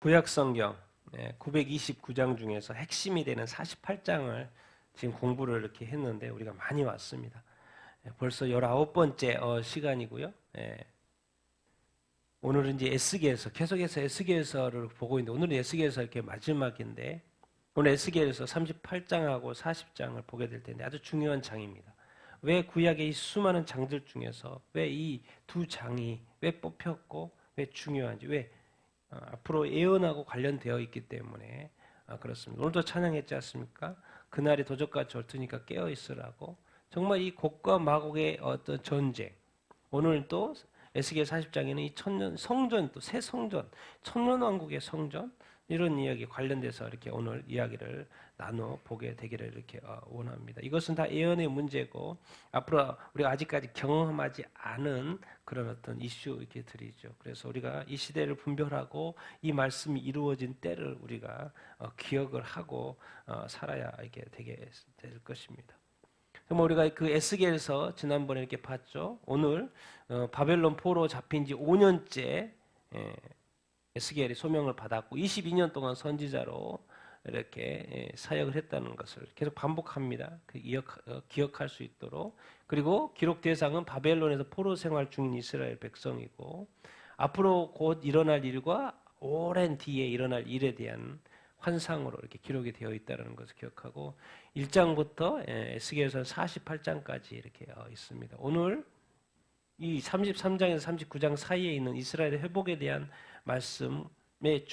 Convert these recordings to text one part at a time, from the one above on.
구약성경 929장 중에서 핵심이 되는 48장을 지금 공부를 이렇게 했는데 우리가 많이 왔습니다. 벌써 19번째 시간이고요. 오늘은 이제 에스겔서 계속해서 에스겔서를 보고 있는데 오늘은 에스겔서 이렇게 마지막인데 오늘 에스겔서 38장하고 40장을 보게 될 텐데 아주 중요한 장입니다. 왜 구약의 이 수많은 장들 중에서 왜 이 두 장이 왜 뽑혔고 왜 중요한지 왜 앞으로 예언하고 관련되어 있기 때문에 그렇습니다. 오늘도 찬양했지 않습니까? 그날이 도적같이 옳으니까 깨어 있으라고. 정말 이 곡과 마곡의 어떤 전쟁. 오늘 또 에스겔 40장에는 이 천년 성전 또 새 성전, 천년 왕국의 성전 이런 이야기 관련돼서 이렇게 오늘 이야기를 나눠 보게 되기를 이렇게 원합니다. 이것은 다 예언의 문제고 앞으로 우리가 아직까지 경험하지 않은 그런 어떤 이슈 이렇게 드리죠. 그래서 우리가 이 시대를 분별하고 이 말씀이 이루어진 때를 우리가 기억을 하고 살아야 이렇게 되게 될 것입니다. 그럼 우리가 그 에스겔서 지난번에 이렇게 봤죠. 오늘 바벨론 포로 잡힌 지 5년째 에스겔이 소명을 받았고 22년 동안 선지자로 이렇게 사역을 했다는 것을 계속 반복합니다. 기억할 수 있도록. 그리고 기록 대상은 바벨론에서 포로 생활 중인 이스라엘 백성이고 앞으로 곧 일어날 일과 오랜 뒤에 일어날 일에 대한 환상으로 이렇게 기록이 되어 있다는 것을 기억하고 1장부터 에스겔서 48장까지 이렇게 있습니다. 오늘 이 33장에서 39장 사이에 있는 이스라엘의 회복에 대한 말씀의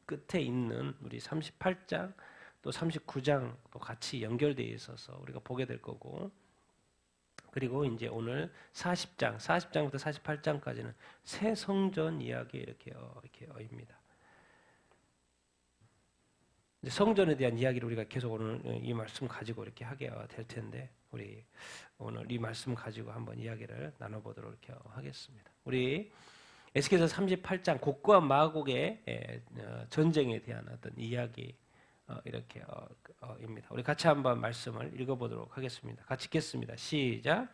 끝에 있는 우리 38장 또 39장도 같이 연결되어 있어서 우리가 보게 될 거고 그리고 이제 오늘 40장부터 48장까지는 새 성전 이야기 이렇게입니다. 성전에 대한 이야기를 우리가 계속 오늘 이 말씀 가지고 이렇게 하게 될 텐데 우리 오늘 이 말씀 가지고 한번 이야기를 나눠보도록 이렇게 하겠습니다. 우리 에스겔서 38장 곡과 마곡의 전쟁에 대한 어떤 이야기 이렇게 입니다. 우리 같이 한번 말씀을 읽어보도록 하겠습니다. 같이 읽겠습니다. 시작.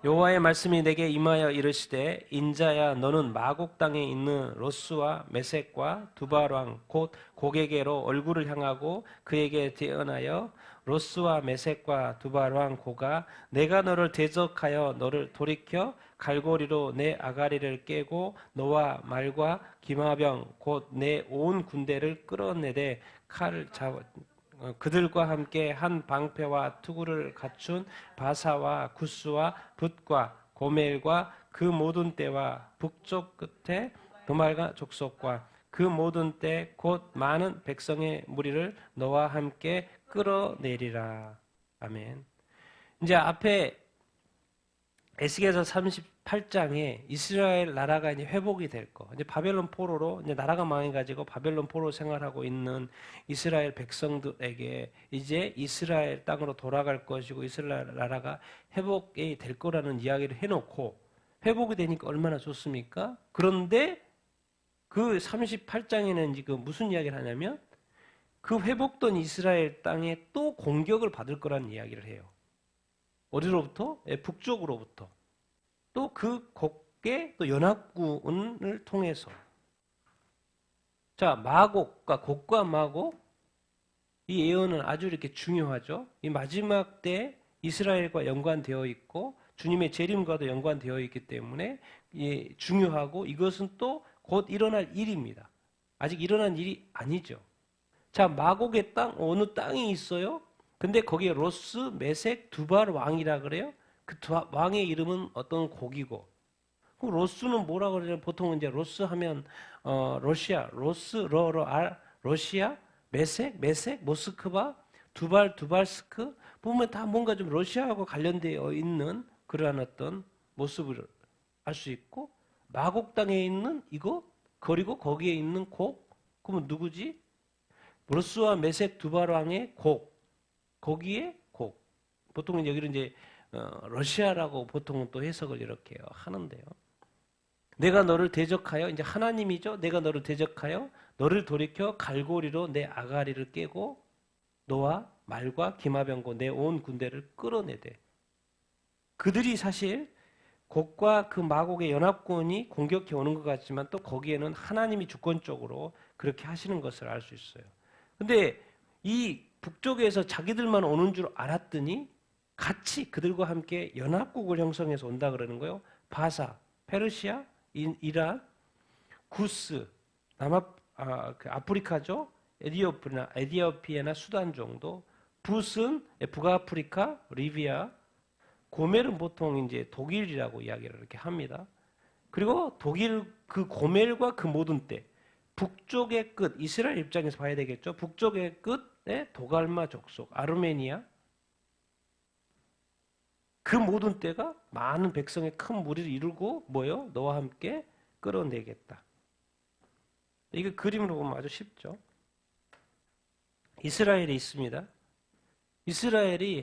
여호와의 말씀이 내게 임하여 이르시되 인자야 너는 마곡 땅에 있는 로스와 메섹과 두발 왕 곧 곡에게로 얼굴을 향하고 그에게 대언하여 로스와 메섹과 두발 왕 고가 내가 너를 대적하여 너를 돌이켜 갈고리로 내 아가리를 깨고 너와 말과 기마병 곧 내 온 군대를 끌어내되 칼을 잡아 그들과 함께 한 방패와 투구를 갖춘 바사와 구스와 붓과 고멜과 그 모든 떼와 북쪽 끝에 도말과 족속과 그 모든 떼 곧 많은 백성의 무리를 너와 함께 끌어내리라. 아멘. 이제 앞에 에스겔서 38장에 이스라엘 나라가 이제 회복이 될 거. 이제 바벨론 포로로 이제 나라가 망해가지고 바벨론 포로 생활하고 있는 이스라엘 백성들에게 이제 이스라엘 땅으로 돌아갈 것이고 이스라엘 나라가 회복이 될 거라는 이야기를 해놓고 회복이 되니까 얼마나 좋습니까? 그런데 그 38장에는 지금 무슨 이야기를 하냐면 그 회복된 이스라엘 땅에 또 공격을 받을 거라는 이야기를 해요. 어디로부터? 북쪽으로부터. 또 그 곡의 또 연합군을 통해서. 자, 마곡과 곡과 마곡 이 예언은 아주 이렇게 중요하죠. 이 마지막 때 이스라엘과 연관되어 있고 주님의 재림과도 연관되어 있기 때문에 중요하고 이것은 또 곧 일어날 일입니다. 아직 일어난 일이 아니죠. 자, 마곡의 땅 어느 땅이 있어요? 근데 거기에 로스, 메섹, 두발 왕이라 그래요. 그 왕의 이름은 어떤 곡이고. 그럼 로스는 뭐라 그러냐? 보통 이제 로스 하면 러시아, 로스, 러시아, 메섹, 모스크바, 두발스크 보면 다 뭔가 좀 러시아하고 관련되어 있는 그러한 어떤 모습을 알 수 있고 마곡 땅에 있는 이거 그리고 거기에 있는 곡 그러면 누구지? 로스와 메섹, 두발 왕의 곡. 거기에 곡. 보통은 여기를 이제 러시아라고 보통은 또 해석을 이렇게 하는데요. 내가 너를 대적하여 이제 하나님이죠. 내가 너를 대적하여 너를 돌이켜 갈고리로 내 아가리를 깨고 너와 말과 기마병고 내 온 군대를 끌어내되 그들이 사실 곡과 그 마곡의 연합군이 공격해 오는 것 같지만 또 거기에는 하나님이 주권적으로 그렇게 하시는 것을 알 수 있어요. 근데 이 북쪽에서 자기들만 오는 줄 알았더니 같이 그들과 함께 연합국을 형성해서 온다 그러는 거예요. 바사, 페르시아, 이란, 구스, 그 아프리카죠. 에디오피아나 수단 정도. 붓은 북아프리카, 리비아, 고멜은 보통 이제 독일이라고 이야기를 이렇게 합니다. 그리고 독일 그 고멜과 그 모든 때 북쪽의 끝, 이스라엘 입장에서 봐야 되겠죠. 북쪽의 끝에 도갈마 족속, 아르메니아, 그 모든 때가 많은 백성의 큰 무리를 이루고 뭐요? 너와 함께 끌어내겠다. 이게 그림으로 보면 아주 쉽죠. 이스라엘이 있습니다.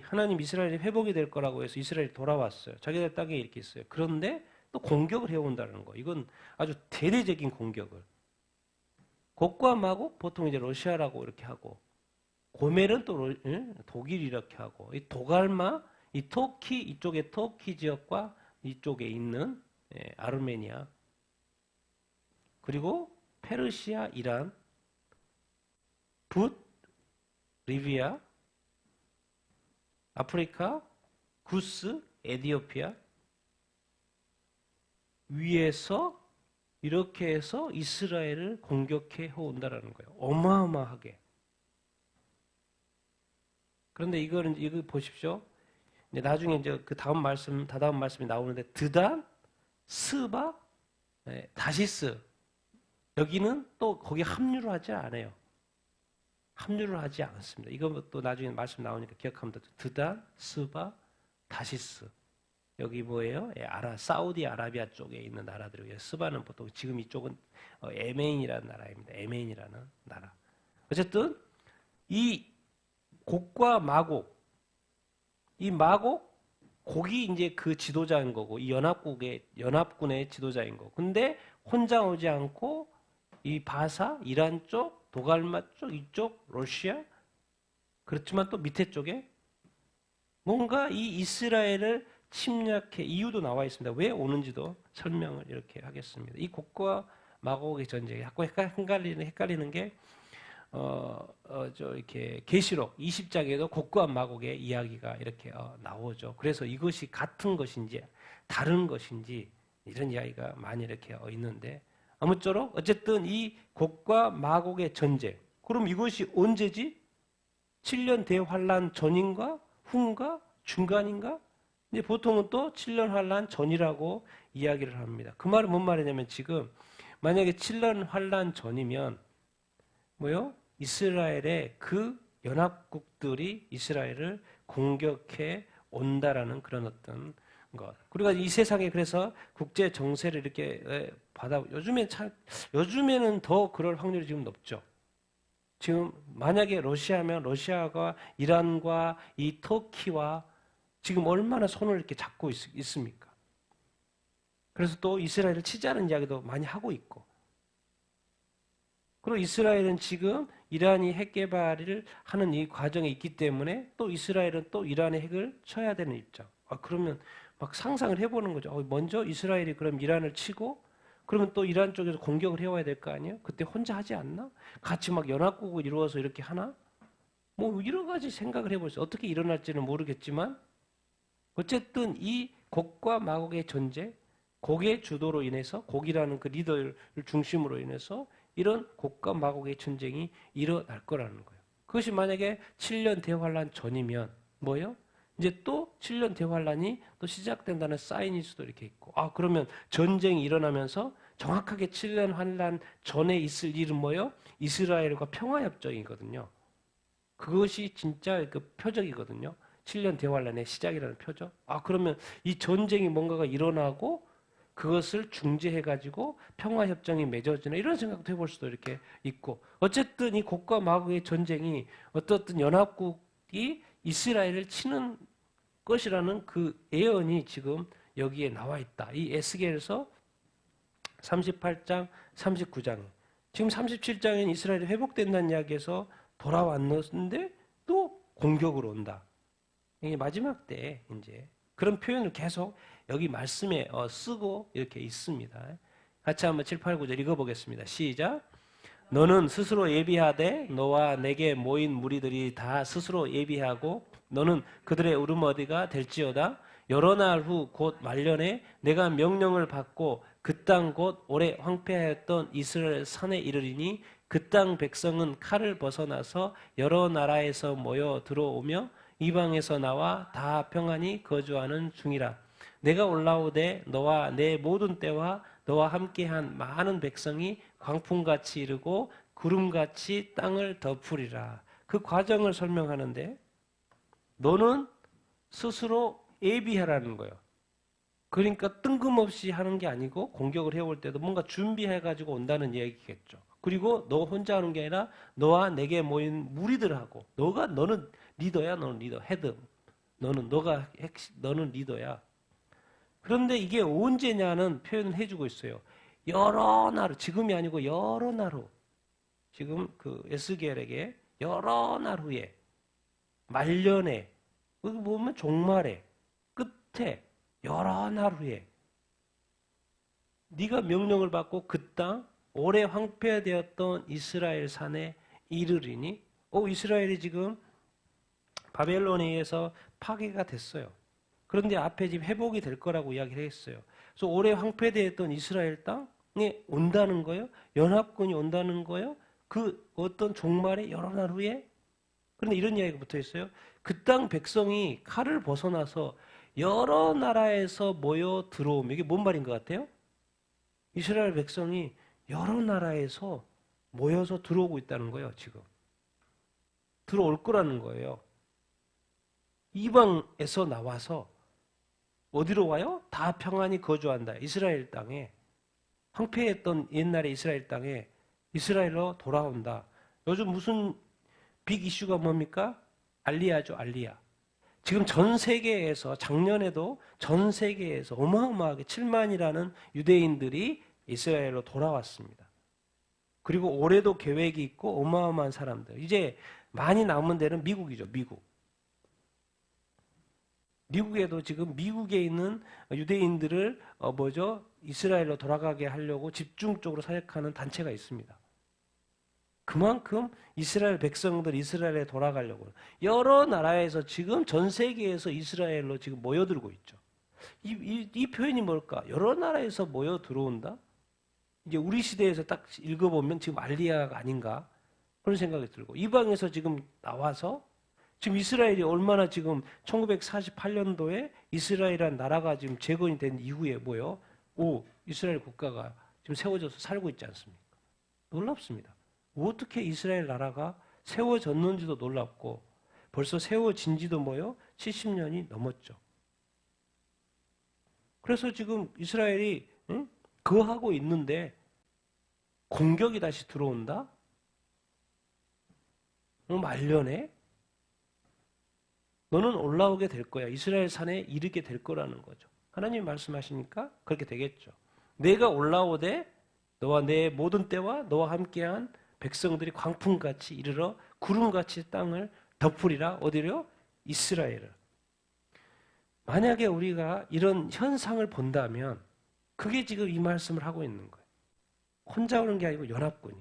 하나님 이스라엘이 회복이 될 거라고 해서 이스라엘이 돌아왔어요. 자기들 땅에 이렇게 있어요. 그런데 또 공격을 해온다는 거. 이건 아주 대대적인 공격을. 곡과 마곡 보통 이제 러시아라고 이렇게 하고, 고멜은 또 독일 이렇게 하고, 이 도갈마, 이 터키, 이쪽에 터키 지역과 이쪽에 있는 아르메니아, 그리고 페르시아, 이란, 붓, 리비아, 아프리카, 구스, 에디오피아 위에서 이렇게 해서 이스라엘을 공격해 온다라는 거예요. 어마어마하게. 그런데 이거 보십시오. 나중에 이제 그 다다음 말씀이 나오는데 드단, 스바, 다시스 여기는 또 거기에 합류를 하지 않아요. 합류를 하지 않습니다. 이것도 나중에 말씀 나오니까 기억하면 돼요. 드단, 스바, 다시스. 여기 뭐예요? 사우디 아라비아 쪽에 있는 나라들이에요. 스바는 보통 지금 이쪽은 에멘이라는 나라입니다. 에멘이라는 나라. 어쨌든 이 곡과 마곡, 이 마곡 곡이 이제 그 지도자인 거고 이 연합군의 지도자인 거고. 근데 혼자 오지 않고 이 바사, 이란 쪽, 도갈마 쪽, 이쪽 러시아 그렇지만 또 밑에 쪽에 뭔가 이 이스라엘을 침략해 이유도 나와 있습니다. 왜 오는지도 설명을 이렇게 하겠습니다. 이 곡과 마곡의 전쟁이 자꾸 헷갈리는 게 이렇게 계시록 20장에도 곡과 마곡의 이야기가 이렇게 나오죠. 그래서 이것이 같은 것인지 다른 것인지 이런 이야기가 많이 이렇게 있는데 아무쪼록 어쨌든 이 곡과 마곡의 전쟁. 그럼 이것이 언제지? 7년 대환란 전인가 후인가 중간인가? 근데 보통은 또 7년 환란 전이라고 이야기를 합니다. 그 말은 뭔 말이냐면 지금 만약에 7년 환란 전이면 뭐요? 이스라엘의 그 연합국들이 이스라엘을 공격해 온다라는 그런 어떤 것. 그리고 이 세상에 그래서 국제 정세를 이렇게 요즘에는 더 그럴 확률이 지금 높죠. 지금 만약에 러시아면 러시아가 이란과 이 터키와 지금 얼마나 손을 이렇게 잡고 있습니까? 그래서 또 이스라엘을 치자는 이야기도 많이 하고 있고. 그리고 이스라엘은 지금 이란이 핵 개발을 하는 이 과정에 있기 때문에 또 이스라엘은 또 이란의 핵을 쳐야 되는 입장. 그러면 막 상상을 해보는 거죠. 먼저 이스라엘이 그럼 이란을 치고 그러면 또 이란 쪽에서 공격을 해와야 될 거 아니에요? 그때 혼자 하지 않나? 같이 막 연합국을 이루어서 이렇게 하나? 뭐 여러 가지 생각을 해보세요. 어떻게 일어날지는 모르겠지만 어쨌든 이 곡과 마곡의 전쟁, 곡의 주도로 인해서 곡이라는 그 리더를 중심으로 인해서 이런 곡과 마곡의 전쟁이 일어날 거라는 거예요. 그것이 만약에 7년 대환란 전이면 뭐예요? 이제 또 7년 대환란이 또 시작된다는 사인일 수도 이렇게 있고 그러면 전쟁이 일어나면서 정확하게 7년 환란 전에 있을 일은 뭐예요? 이스라엘과 평화협정이거든요. 그것이 진짜 그 표적이거든요. 7년 대환란의 시작이라는 표적. 그러면 이 전쟁이 뭔가가 일어나고 그것을 중재해가지고 평화협정이 맺어지는 이런 생각도 해볼 수도 이렇게 있고 어쨌든 이 곡과 마곡의 전쟁이 어떻든 연합국이 이스라엘을 치는 것이라는 그 예언이 지금 여기에 나와 있다. 이 에스겔에서 38장, 39장 지금 37장엔 이스라엘이 회복된다는 이야기에서 돌아왔는데 또 공격으로 온다. 이게 마지막 때 이제 그런 표현을 계속 여기 말씀에 쓰고 이렇게 있습니다. 같이 한번 7, 8, 9절 읽어보겠습니다. 시작. 너는 스스로 예비하되 너와 내게 모인 무리들이 다 스스로 예비하고 너는 그들의 울음어디가 될지어다. 여러 날 후 곧 말년에 내가 명령을 받고 그 땅 곧 오래 황폐하였던 이스라엘 산에 이르리니 그 땅 백성은 칼을 벗어나서 여러 나라에서 모여 들어오며 이방에서 나와 다 평안히 거주하는 중이라. 내가 올라오되 너와 내 모든 때와 너와 함께한 많은 백성이 광풍같이 이르고 구름같이 땅을 덮으리라. 그 과정을 설명하는데 너는 스스로 예비하라는 거예요. 그러니까 뜬금없이 하는 게 아니고 공격을 해올 때도 뭔가 준비해가지고 온다는 얘기겠죠. 그리고 너 혼자 하는 게 아니라 너와 내게 모인 무리들하고 너는 리더야. 너는 리더. 헤드. 너는 리더야. 그런데 이게 언제냐는 표현을 해주고 있어요. 여러 날, 지금이 아니고 여러 날 후. 지금 그 에스겔에게 여러 날 후에, 말년에, 여기 보면 종말에, 끝에, 여러 날 후에 네가 명령을 받고 그 땅, 오래 황폐되었던 이스라엘 산에 이르리니 이스라엘이 지금 바벨론에 의해서 파괴가 됐어요. 그런데 앞에 지금 회복이 될 거라고 이야기를 했어요. 그래서 오래 황폐되었던 이스라엘 땅에 온다는 거예요. 연합군이 온다는 거예요. 그 어떤 종말의 여러 날 후에. 그런데 이런 이야기가 붙어 있어요. 그 땅 백성이 칼을 벗어나서 여러 나라에서 모여 들어오면 이게 뭔 말인 것 같아요? 이스라엘 백성이 여러 나라에서 모여서 들어오고 있다는 거예요. 지금 들어올 거라는 거예요. 이방에서 나와서 어디로 와요? 다 평안히 거주한다. 이스라엘 땅에, 황폐했던 옛날의 이스라엘 땅에 이스라엘로 돌아온다. 요즘 무슨 빅 이슈가 뭡니까? 알리야죠. 알리야. 지금 전 세계에서, 작년에도 전 세계에서 어마어마하게 7만이라는 유대인들이 이스라엘로 돌아왔습니다. 그리고 올해도 계획이 있고 어마어마한 사람들. 이제 많이 남은 데는 미국이죠. 미국에도 지금 미국에 있는 유대인들을 이스라엘로 돌아가게 하려고 집중적으로 사역하는 단체가 있습니다. 그만큼 이스라엘 백성들 이스라엘에 돌아가려고 여러 나라에서 지금 전 세계에서 이스라엘로 지금 모여들고 있죠. 이 표현이 뭘까? 여러 나라에서 모여 들어온다? 이제 우리 시대에서 딱 읽어보면 지금 알리야가 아닌가 그런 생각이 들고, 이방에서 지금 나와서 지금 이스라엘이 얼마나 지금 1948년도에 이스라엘이라는 나라가 지금 재건이 된 이후에 이스라엘 국가가 지금 세워져서 살고 있지 않습니까? 놀랍습니다. 어떻게 이스라엘 나라가 세워졌는지도 놀랍고 벌써 세워진 지도 70년이 넘었죠. 그래서 지금 이스라엘이 거하고 있는데 공격이 다시 들어온다? 말년에 너는 올라오게 될 거야. 이스라엘 산에 이르게 될 거라는 거죠. 하나님이 말씀하시니까 그렇게 되겠죠. 내가 올라오되 너와 내 모든 때와 너와 함께한 백성들이 광풍같이 이르러 구름같이 땅을 덮으리라. 어디요? 이스라엘을. 만약에 우리가 이런 현상을 본다면 그게 지금 이 말씀을 하고 있는 거예요. 혼자 오는 게 아니고 연합군이.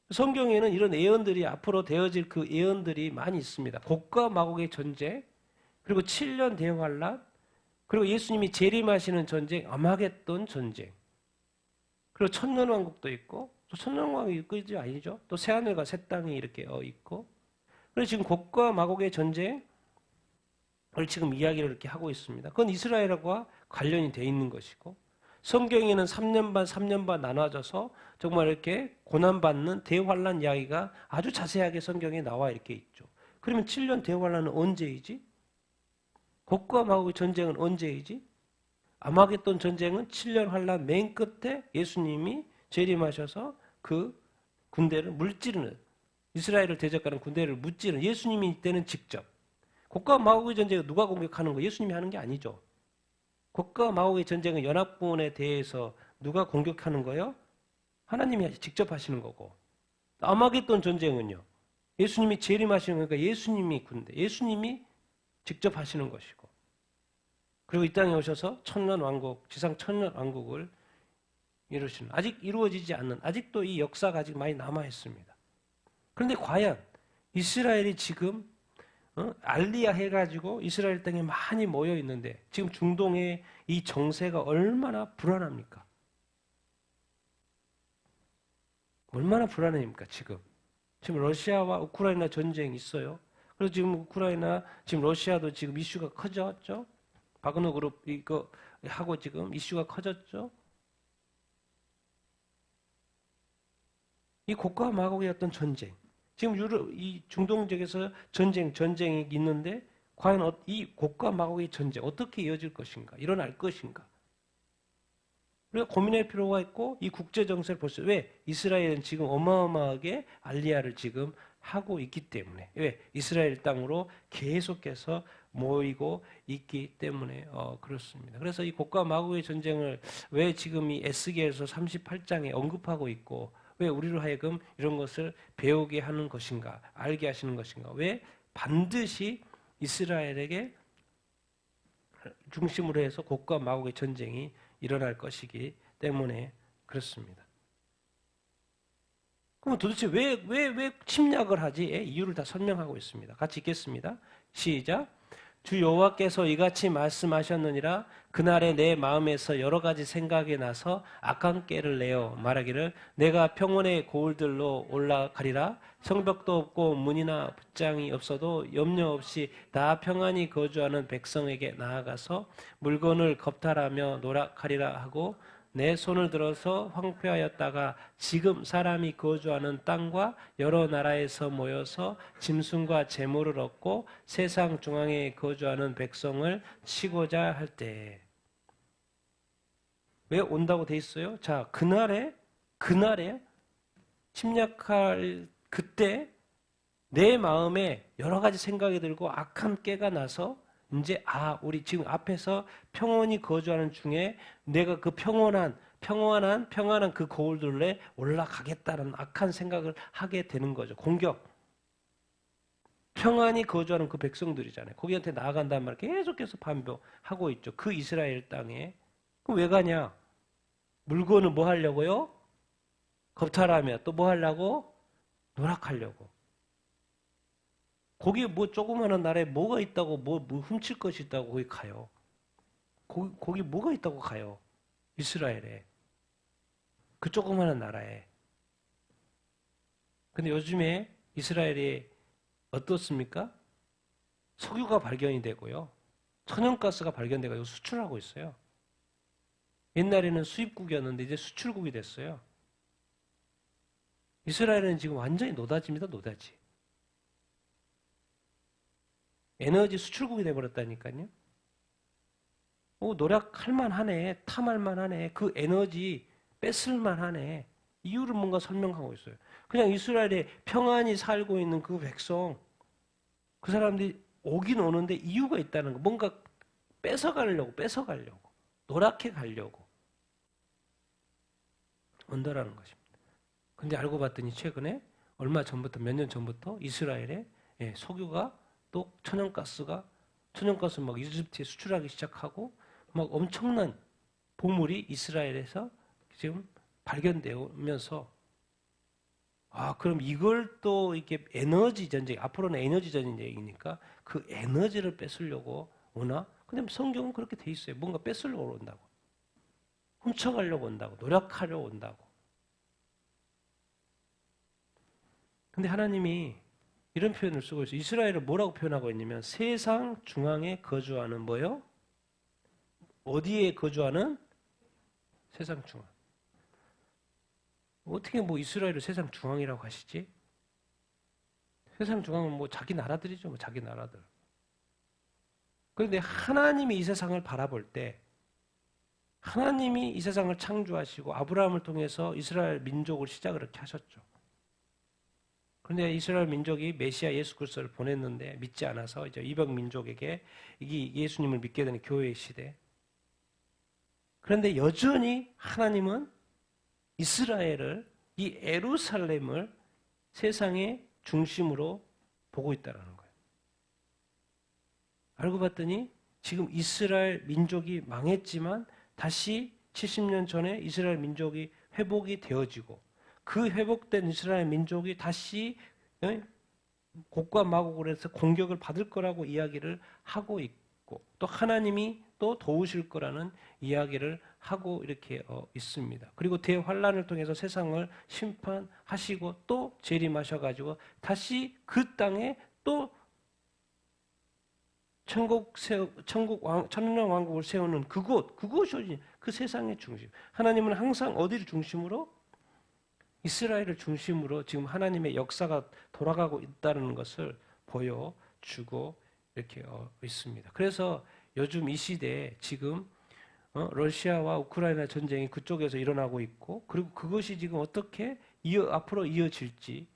성경에는 이런 예언들이 앞으로 되어질 그 예언들이 많이 있습니다. 곡과 마곡의 전쟁, 그리고 7년 대환란, 그리고 예수님이 재림하시는 전쟁, 아마겟돈 전쟁, 그리고 천년왕국도 있고, 또 천년왕국이 있지 아니죠? 또 새하늘과 새 땅이 이렇게 있고, 그래서 지금 곡과 마곡의 전쟁을 지금 이야기를 이렇게 하고 있습니다. 그건 이스라엘과 관련이 되어 있는 것이고, 성경에는 3년 반, 3년 반 나눠져서 정말 이렇게 고난받는 대환란 이야기가 아주 자세하게 성경에 나와 이렇게 있죠. 그러면 7년 대환란은 언제이지? 곡과 마곡의 전쟁은 언제이지? 아마겟돈 전쟁은 7년 환란 맨 끝에 예수님이 재림하셔서 그 군대를 물찌르는, 이스라엘을 대적하는 군대를 무찌르는, 예수님이 이때는 직접. 곡과 마곡의 전쟁은 누가 공격하는 거? 예수님이 하는 게 아니죠. 곡과 마곡의 전쟁은 연합군에 대해서 누가 공격하는 거예요? 하나님이 직접 하시는 거고. 아마겟돈 전쟁은요, 예수님이 재림하시는 거니까 예수님이 군대, 예수님이 직접 하시는 것이고, 그리고 이 땅에 오셔서 천년왕국, 지상 천년왕국을 이루시는, 아직 이루어지지 않는, 아직도 이 역사가 아직 많이 남아 있습니다. 그런데 과연 이스라엘이 지금 알리야 해가지고 이스라엘 땅에 많이 모여 있는데 지금 중동의 이 정세가 얼마나 불안합니까? 얼마나 불안합니까? 지금 러시아와 우크라이나 전쟁이 있어요. 그래서 지금 지금 러시아도 지금 이슈가 커졌죠. 바그너 그룹 이거 하고 지금 이슈가 커졌죠. 이 곡과 마곡의 어떤 전쟁. 지금 이 중동 지역에서 전쟁이 있는데 과연 이 곡과 마곡의 전쟁 어떻게 이어질 것인가? 일어날 것인가? 우리가 고민할 필요가 있고 이 국제 정세를 볼 수. 왜? 이스라엘은 지금 어마어마하게 알리야를 지금 하고 있기 때문에. 왜? 이스라엘 땅으로 계속해서 모이고 있기 때문에 그렇습니다. 그래서 이 곡과 마곡의 전쟁을 왜 지금 이 에스겔서 38장에 언급하고 있고 왜 우리로 하여금 이런 것을 배우게 하는 것인가, 알게 하시는 것인가? 왜 반드시 이스라엘에게 중심으로 해서 곡과 마곡의 전쟁이 일어날 것이기 때문에 그렇습니다. 그럼 도대체 왜 침략을 하지? 이유를 다 설명하고 있습니다. 같이 읽겠습니다. 시작. 주 여호와께서 이같이 말씀하셨느니라. 그날에 내 마음에서 여러 가지 생각이 나서 악한 꾀를 내어 말하기를 내가 평원의 고을들로 올라가리라. 성벽도 없고 문이나 붓장이 없어도 염려 없이 다 평안히 거주하는 백성에게 나아가서 물건을 겁탈하며 노락하리라 하고 내 손을 들어서 황폐하였다가 지금 사람이 거주하는 땅과 여러 나라에서 모여서 짐승과 재물을 얻고 세상 중앙에 거주하는 백성을 치고자 할 때. 왜 온다고 돼 있어요? 자, 그날에 침략할 그때 내 마음에 여러 가지 생각이 들고 악한 꾀가 나서 이제 우리 지금 앞에서 평온히 거주하는 중에 내가 그 평안한 그 거울들에 올라가겠다는 악한 생각을 하게 되는 거죠. 공격. 평안히 거주하는 그 백성들이잖아요. 거기한테 나아간다는 말 계속해서 반복하고 있죠. 그 이스라엘 땅에. 그럼 왜 가냐? 물건을 뭐 하려고요? 겁탈하며 또 뭐 하려고? 노락하려고. 거기 뭐 조그마한 나라에 뭐가 있다고 뭐 훔칠 것이 있다고 거기 가요. 거기 뭐가 있다고 가요. 이스라엘에. 그 조그마한 나라에. 근데 요즘에 이스라엘이 어떻습니까? 석유가 발견이 되고요. 천연가스가 발견되고 수출하고 있어요. 옛날에는 수입국이었는데 이제 수출국이 됐어요. 이스라엘은 지금 완전히 노다지입니다. 노다지. 에너지 수출국이 돼버렸다니까요. 노력할 만하네, 탐할 만하네, 그 에너지 뺏을 만하네. 이유를 뭔가 설명하고 있어요. 그냥 이스라엘에 평안히 살고 있는 그 백성, 그 사람들이 오긴 오는데 이유가 있다는 거. 뭔가 뺏어가려고, 노랗게 가려고 온다라는 것입니다. 근데 알고 봤더니 최근에 몇 년 전부터 이스라엘에 석유가 또 천연가스 막 이집트에 수출하기 시작하고 막 엄청난 보물이 이스라엘에서 지금 발견되면서 그럼 이걸 또 이렇게 에너지 전쟁, 앞으로는 에너지 전쟁이니까 그 에너지를 뺏으려고 오나? 근데 성경은 그렇게 돼 있어요. 뭔가 뺏으려고 온다고. 훔쳐가려고 온다고. 노력하려고 온다고. 근데 하나님이 이런 표현을 쓰고 있어요. 이스라엘을 뭐라고 표현하고 있냐면 세상 중앙에 거주하는 뭐요? 어디에 거주하는? 세상 중앙. 어떻게 이스라엘을 세상 중앙이라고 하시지? 세상 중앙은 자기 나라들이죠. 자기 나라들. 그런데 하나님이 이 세상을 바라볼 때 하나님이 이 세상을 창조하시고 아브라함을 통해서 이스라엘 민족을 시작을 이렇게 하셨죠. 그런데 이스라엘 민족이 메시아 예수 그리스도를 보냈는데 믿지 않아서 이제 이방 민족에게 이게 예수님을 믿게 되는 교회의 시대. 그런데 여전히 하나님은 이스라엘을 이 예루살렘을 세상의 중심으로 보고 있다는 거예요. 알고 봤더니 지금 이스라엘 민족이 망했지만 다시 70년 전에 이스라엘 민족이 회복이 되어지고 그 회복된 이스라엘 민족이 다시 곡과 마곡을 해서 공격을 받을 거라고 이야기를 하고 있고 또 하나님이 또 도우실 거라는 이야기를 하고 이렇게 있습니다. 그리고 대환란을 통해서 세상을 심판하시고 또 재림하셔가지고 다시 그 땅에 또 천년 왕국을 세우는 그곳이 그 세상의 중심. 하나님은 항상 어디를 중심으로? 이스라엘을 중심으로 지금 하나님의 역사가 돌아가고 있다는 것을 보여주고 이렇게 있습니다. 그래서 요즘 이 시대에 지금 러시아와 우크라이나 전쟁이 그쪽에서 일어나고 있고 그리고 그것이 지금 어떻게 앞으로 이어질지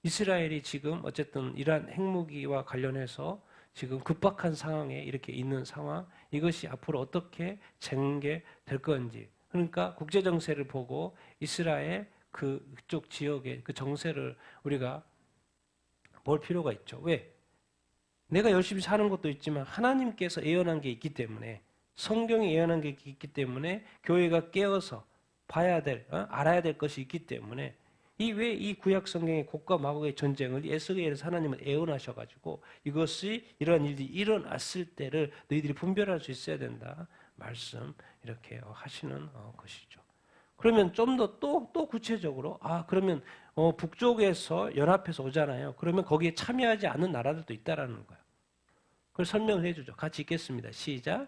이스라엘이 지금 어쨌든 이란 핵무기와 관련해서 지금 급박한 상황에 이렇게 있는 상황 이것이 앞으로 어떻게 전개될 건지 그러니까 국제 정세를 보고 이스라엘 그쪽 지역의 그 정세를 우리가 볼 필요가 있죠. 왜? 내가 열심히 사는 것도 있지만 하나님께서 예언한 게 있기 때문에 성경이 예언한 게 있기 때문에 교회가 깨어서 봐야 될 알아야 될 것이 있기 때문에 왜 이 구약 성경의 곡과 마곡의 전쟁을 에스겔에서 하나님은 예언하셔가지고 이것이 이러한 일이 일어났을 때를 너희들이 분별할 수 있어야 된다 말씀 이렇게 하시는 것이죠. 그러면 좀 더 또 구체적으로 그러면 북쪽에서 연합해서 오잖아요. 그러면 거기에 참여하지 않는 나라들도 있다라는 거예요. 그걸 설명을 해주죠. 같이 읽겠습니다. 시작.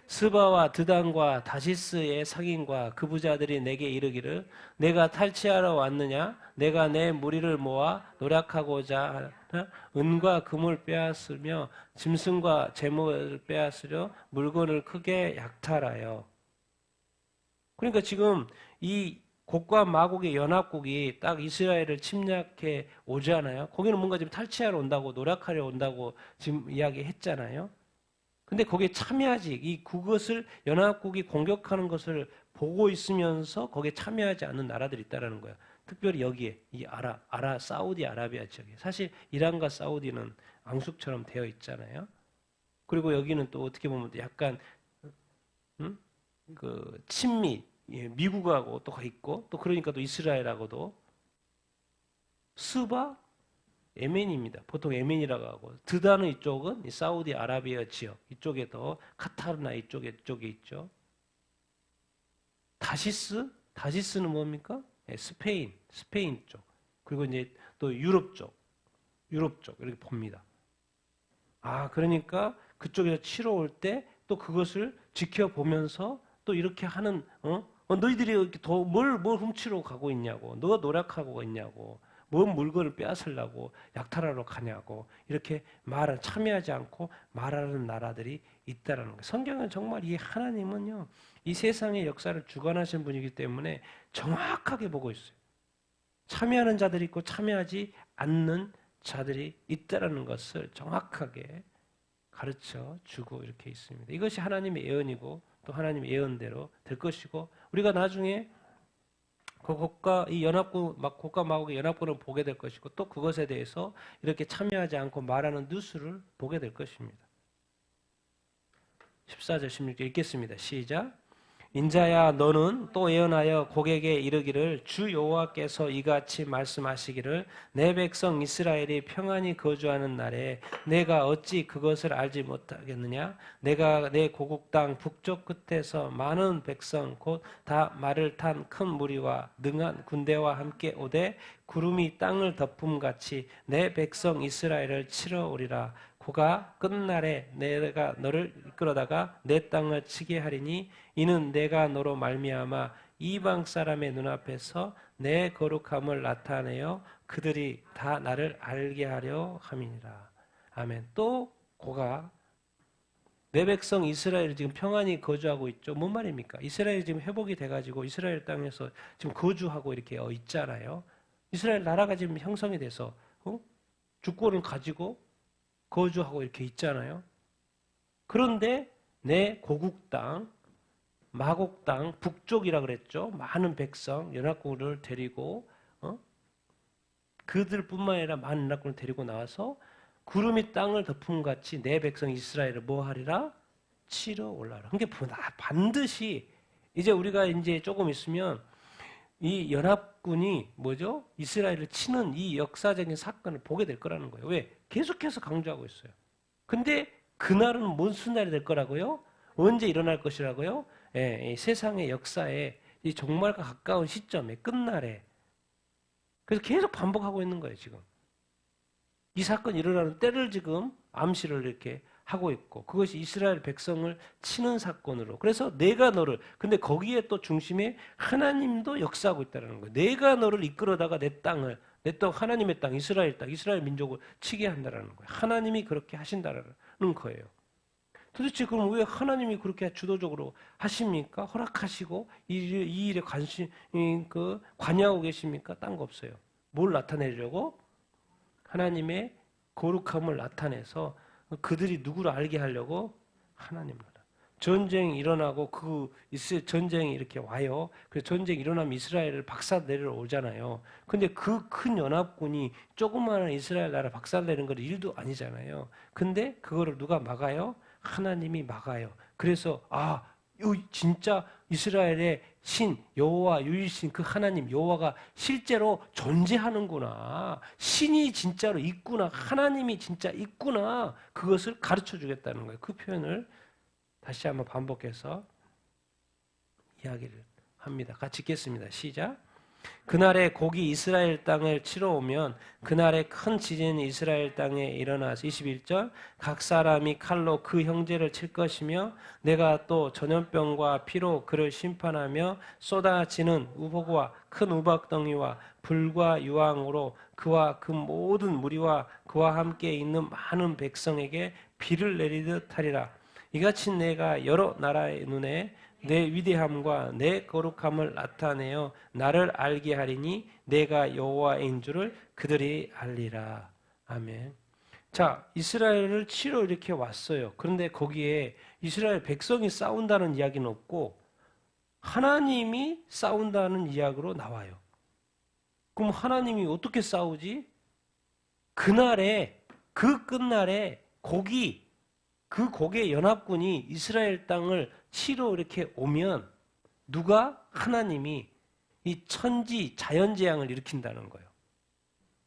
스바와 드단과 다시스의 상인과 그 부자들이 내게 이르기를 내가 탈취하러 왔느냐? 내가 내 무리를 모아 노력하고자 하나? 은과 금을 빼앗으며 짐승과 재물을 빼앗으려 물건을 크게 약탈하여. 그러니까 지금 이 곡과 마곡의 연합국이 딱 이스라엘을 침략해 오잖아요. 거기는 뭔가 지금 탈취하러 온다고 노력하려 온다고 지금 이야기했잖아요. 근데 거기에 참여하지 그것을 연합국이 공격하는 것을 보고 있으면서 거기에 참여하지 않는 나라들이 있다라는 거야. 특별히 여기에 이 사우디아라비아 지역에 사실 이란과 사우디는 앙숙처럼 되어 있잖아요. 그리고 여기는 또 어떻게 보면 약간 그 친미 미국하고 또 있고 또 그러니까 또 이스라엘하고도 스바 예멘입니다. 보통 예멘이라고 하고 드다는 이쪽은 사우디아라비아 지역 이쪽에 더 카타르나 쪽에 있죠. 다시스는 뭡니까? 스페인 쪽 그리고 이제 또 유럽 쪽 이렇게 봅니다. 그러니까 그쪽에서 치러 올 때 또 그것을 지켜보면서 또 이렇게 하는 너희들이 이렇게 뭘 훔치러 가고 있냐고 너가 노력하고 있냐고 뭔 물건을 빼앗으려고 약탈하러 가냐고 이렇게 참여하지 않고 말하는 나라들이 있다라는 거예요. 성경은 정말 이 하나님은요 이 세상의 역사를 주관하신 분이기 때문에 정확하게 보고 있어요. 참여하는 자들이 있고 참여하지 않는 자들이 있다라는 것을 정확하게 가르쳐 주고 이렇게 있습니다. 이것이 하나님의 예언이고 또 하나님의 예언대로 될 것이고 우리가 나중에 이 연합군 곡과 마곡의 연합군을 보게 될 것이고 또 그것에 대해서 이렇게 참여하지 않고 말하는 뉴스를 보게 될 것입니다. 14절 16절 읽겠습니다. 시작. 인자야 너는 또 예언하여 고객에게 이르기를 주 여호와께서 이같이 말씀하시기를 내 백성 이스라엘이 평안히 거주하는 날에 내가 어찌 그것을 알지 못하겠느냐. 내가 내 고국 땅 북쪽 끝에서 많은 백성 곧 다 말을 탄 큰 무리와 능한 군대와 함께 오되 구름이 땅을 덮음같이 내 백성 이스라엘을 치러 오리라. 그가 끝날에 내가 너를 이끌어다가 내 땅을 치게 하리니 이는 내가 너로 말미암아 이방 사람의 눈앞에서 내 거룩함을 나타내어 그들이 다 나를 알게 하려 함이니라. 아멘. 또 그가 내 백성 이스라엘이 지금 평안히 거주하고 있죠. 뭔 말입니까? 이스라엘이 지금 회복이 돼가지고 이스라엘 땅에서 지금 거주하고 이렇게 있잖아요. 이스라엘 나라가 지금 형성이 돼서 주권을 가지고 거주하고 이렇게 있잖아요. 그런데 내 고국 땅, 마곡 땅, 북쪽이라 그랬죠. 많은 백성, 연합군을 데리고 그들뿐만 아니라 많은 연합군을 데리고 나와서 구름이 땅을 덮음같이 내 백성 이스라엘을 뭐 하리라? 치러 올라라. 그러니까 반드시 이제 우리가 이제 조금 있으면 이 연합군이 뭐죠? 이스라엘을 치는 이 역사적인 사건을 보게 될 거라는 거예요. 왜? 계속해서 강조하고 있어요. 근데 그날은 무슨 날이 될 거라고요? 언제 일어날 것이라고요? 예, 이 세상의 역사에 이 종말과 가까운 시점에 끝날에. 그래서 계속 반복하고 있는 거예요, 지금. 이 사건이 일어나는 때를 지금 암시를 이렇게 하고 있고, 그것이 이스라엘 백성을 치는 사건으로. 그래서 내가 너를, 근데 거기에 또 중심에 하나님도 역사하고 있다는 거예요. 내가 너를 이끌어다가 내 땅을, 내 땅, 하나님의 땅, 이스라엘 땅, 이스라엘 민족을 치게 한다는 거예요. 하나님이 그렇게 하신다는 거예요. 도대체 그럼 왜 하나님이 그렇게 주도적으로 하십니까? 허락하시고 이 일에 관여하고 계십니까? 딴 거 없어요. 뭘 나타내려고? 하나님의 거룩함을 나타내서 그들이 누구를 알게 하려고? 하나님을. 전쟁이 일어나고 전쟁이 이렇게 와요. 그래서 전쟁이 일어나면 이스라엘을 박살내려 오잖아요. 근데 그 큰 연합군이 조그마한 이스라엘 나라 박살내는 건 일도 아니잖아요. 근데 그거를 누가 막아요? 하나님이 막아요. 그래서 진짜 이스라엘의 신 여호와 유일신 그 하나님 여호와가 실제로 존재하는구나. 신이 진짜로 있구나. 하나님이 진짜 있구나. 그것을 가르쳐 주겠다는 거예요. 그 표현을 다시 한번 반복해서 이야기를 합니다. 같이 읽겠습니다. 시작. 그날에 곡이 이스라엘 땅을 치러 오면 그날에 큰 지진이 이스라엘 땅에 일어나서 21절 각 사람이 칼로 그 형제를 칠 것이며 내가 또 전염병과 피로 그를 심판하며 쏟아지는 우박과 큰 우박덩이와 불과 유황으로 그와 그 모든 무리와 그와 함께 있는 많은 백성에게 비를 내리듯 하리라. 이같이 내가 여러 나라의 눈에 내 위대함과 내 거룩함을 나타내어 나를 알게 하리니 내가 여호와인 줄을 그들이 알리라. 아멘. 자, 이스라엘을 치러 이렇게 왔어요. 그런데 거기에 이스라엘 백성이 싸운다는 이야기는 없고 하나님이 싸운다는 이야기로 나와요. 그럼 하나님이 어떻게 싸우지? 그날에 그 끝날에 그 곡의 연합군이 이스라엘 땅을 치러 이렇게 오면 누가? 하나님이 이 천지 자연재앙을 일으킨다는 거예요.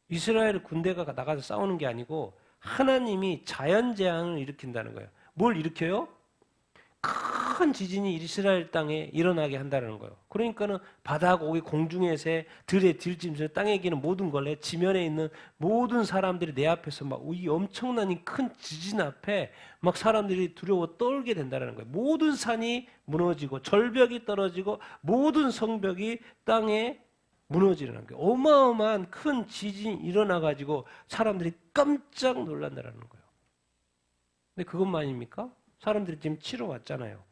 이스라엘 군대가 나가서 싸우는 게 아니고 하나님이 자연재앙을 일으킨다는 거예요. 뭘 일으켜요? 큰 지진이 이스라엘 땅에 일어나게 한다는 거예요. 그러니까는 바다 고기 공중의 새 들의 들짐승 땅에 기는 모든 걸레 지면에 있는 모든 사람들이 내 앞에서 막 이 엄청난 이 큰 지진 앞에 막 사람들이 두려워 떨게 된다는 거예요. 모든 산이 무너지고 절벽이 떨어지고 모든 성벽이 땅에 무너지는 거예요. 어마어마한 큰 지진이 일어나 가지고 사람들이 깜짝 놀란다는 거예요. 근데 그것만입니까? 사람들이 지금 치러 왔잖아요.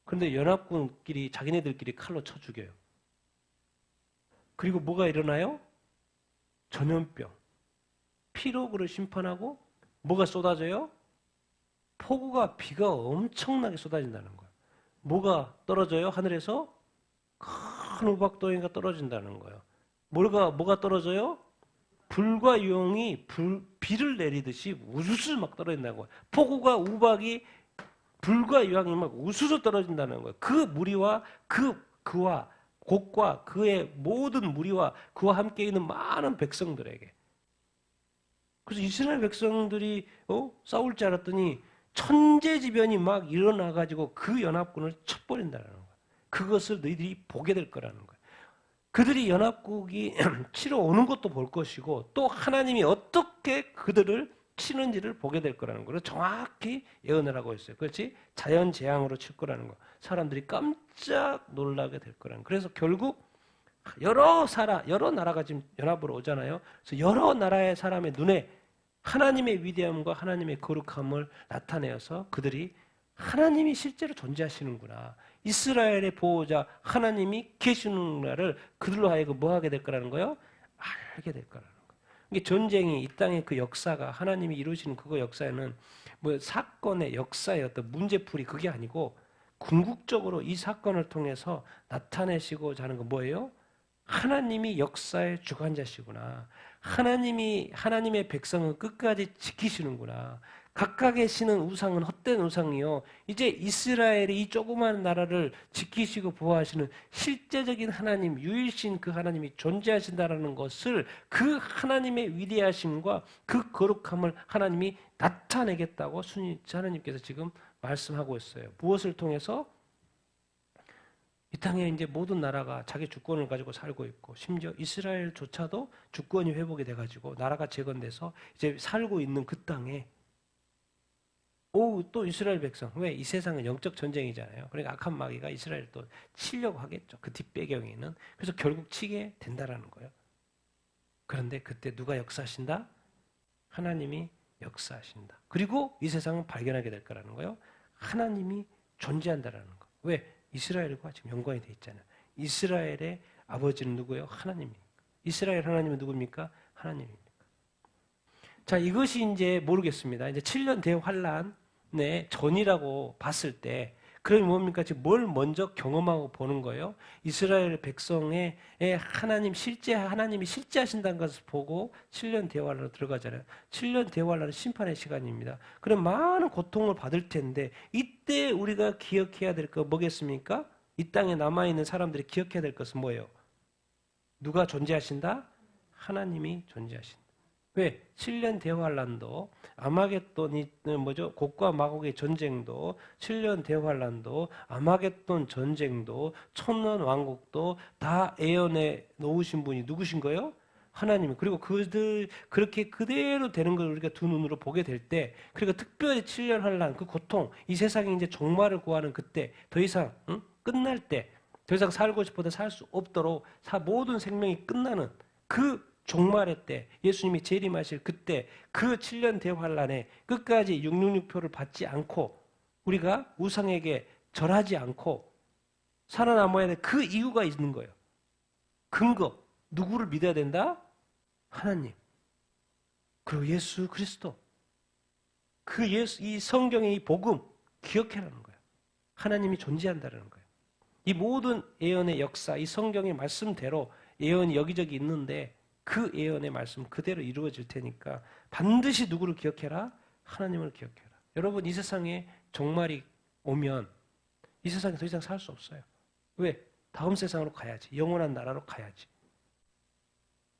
그런데 연합군끼리 자기네들끼리 칼로 쳐 죽여요. 그리고 뭐가 일어나요? 전염병. 피로 그를 심판하고 뭐가 쏟아져요? 폭우가 비가 엄청나게 쏟아진다는 거예요. 뭐가 떨어져요? 하늘에서 큰 우박덩이가 떨어진다는 거예요. 뭐가 떨어져요? 불과 유황이 비를 내리듯이 우수수 막 떨어진다는 거예요. 폭우가 우박이 불과 유황이 막 우수수 떨어진다는 거예요. 그 무리와 그와 곡과 그의 모든 무리와 그와 함께 있는 많은 백성들에게. 그래서 이스라엘 백성들이 싸울 줄 알았더니 천재지변이 막 일어나가지고 그 연합군을 쳐버린다는 거예요. 그것을 너희들이 보게 될 거라는 거예요. 그들이 연합국이 치러 오는 것도 볼 것이고 또 하나님이 어떻게 그들을 치는지를 보게 될 거라는 거를 정확히 예언을 하고 있어요. 그렇지? 자연재앙으로 칠 거라는 거. 사람들이 깜짝 놀라게 될 거라는 거. 그래서 결국 여러 나라가 지금 연합으로 오잖아요. 그래서 여러 나라의 사람의 눈에 하나님의 위대함과 하나님의 거룩함을 나타내어서 그들이 하나님이 실제로 존재하시는구나. 이스라엘의 보호자 하나님이 계시는구나를 그들로 하여금 뭐 하게 될 거라는 거예요? 알게 될 거라는 거예요. 이게 전쟁이 이 땅의 그 역사가 하나님이 이루시는 그거 역사에는 뭐 사건의 역사의 어떤 문제풀이 그게 아니고 궁극적으로 이 사건을 통해서 나타내시고자 하는 건 뭐예요? 하나님이 역사의 주관자시구나. 하나님의 백성은 끝까지 지키시는구나. 각각의 신은 우상은 헛된 우상이요. 이제 이스라엘이 이 조그마한 나라를 지키시고 보호하시는 실제적인 하나님, 유일신 그 하나님이 존재하신다라는 것을 그 하나님의 위대하심과 그 거룩함을 하나님이 나타내겠다고 하나님께서 지금 말씀하고 있어요. 무엇을 통해서? 이 땅에 이제 모든 나라가 자기 주권을 가지고 살고 있고, 심지어 이스라엘조차도 주권이 회복이 돼가지고 나라가 재건돼서 이제 살고 있는 그 땅에, 또 이스라엘 백성, 왜? 이 세상은 영적 전쟁이잖아요. 그러니까 악한 마귀가 이스라엘을 또 치려고 하겠죠. 그 뒷배경에는. 그래서 결국 치게 된다라는 거예요. 그런데 그때 누가 역사하신다? 하나님이 역사하신다. 그리고 이 세상은 발견하게 될 거라는 거예요. 하나님이 존재한다라는 거. 왜? 이스라엘과 지금 연관이 돼 있잖아요. 이스라엘의 아버지는 누구예요? 하나님입니까? 이스라엘 하나님은 누굽니까? 하나님입니까? 자, 이것이 이제 모르겠습니다. 이제 7년 대환란의 전이라고 봤을 때, 그럼 뭡니까? 지금 뭘 먼저 경험하고 보는 거예요? 이스라엘 백성의 실제 하나님이 실제하신다는 것을 보고 7년 대환란으로 들어가잖아요. 7년 대환란은 심판의 시간입니다. 그럼 많은 고통을 받을 텐데 이때 우리가 기억해야 될 거 뭐겠습니까? 이 땅에 남아있는 사람들이 기억해야 될 것은 뭐예요? 누가 존재하신다? 하나님이 존재하신다. 왜? 7년 대환란도 아마겟돈이 뭐죠? 곡과 마곡의 전쟁도 7년 대환란도 아마겟돈 전쟁도 천년 왕국도 다 예언해 놓으신 분이 누구신 거예요? 하나님. 그리고 그들 그렇게 그대로 되는 걸 우리가 두 눈으로 보게 될 때, 그리고 특별히 7년 환란 그 고통, 이 세상이 이제 종말을 구하는 그때, 더 이상 끝날 때, 더 이상 살고 싶어도 살 수 없도록 모든 생명이 끝나는 그 종말의 때, 예수님이 재림하실 그때, 그 7년 대환란에 끝까지 666표를 받지 않고 우리가 우상에게 절하지 않고 살아남아야 될 그 이유가 있는 거예요. 근거. 누구를 믿어야 된다? 하나님. 그리고 예수 그리스도. 이 성경의 이 복음 기억해라는 거예요. 하나님이 존재한다는 거예요. 이 모든 예언의 역사, 이 성경의 말씀대로 예언이 여기저기 있는데 그 예언의 말씀 그대로 이루어질 테니까 반드시 누구를 기억해라? 하나님을 기억해라. 여러분, 이 세상에 종말이 오면 이 세상에 더 이상 살 수 없어요. 왜? 다음 세상으로 가야지. 영원한 나라로 가야지.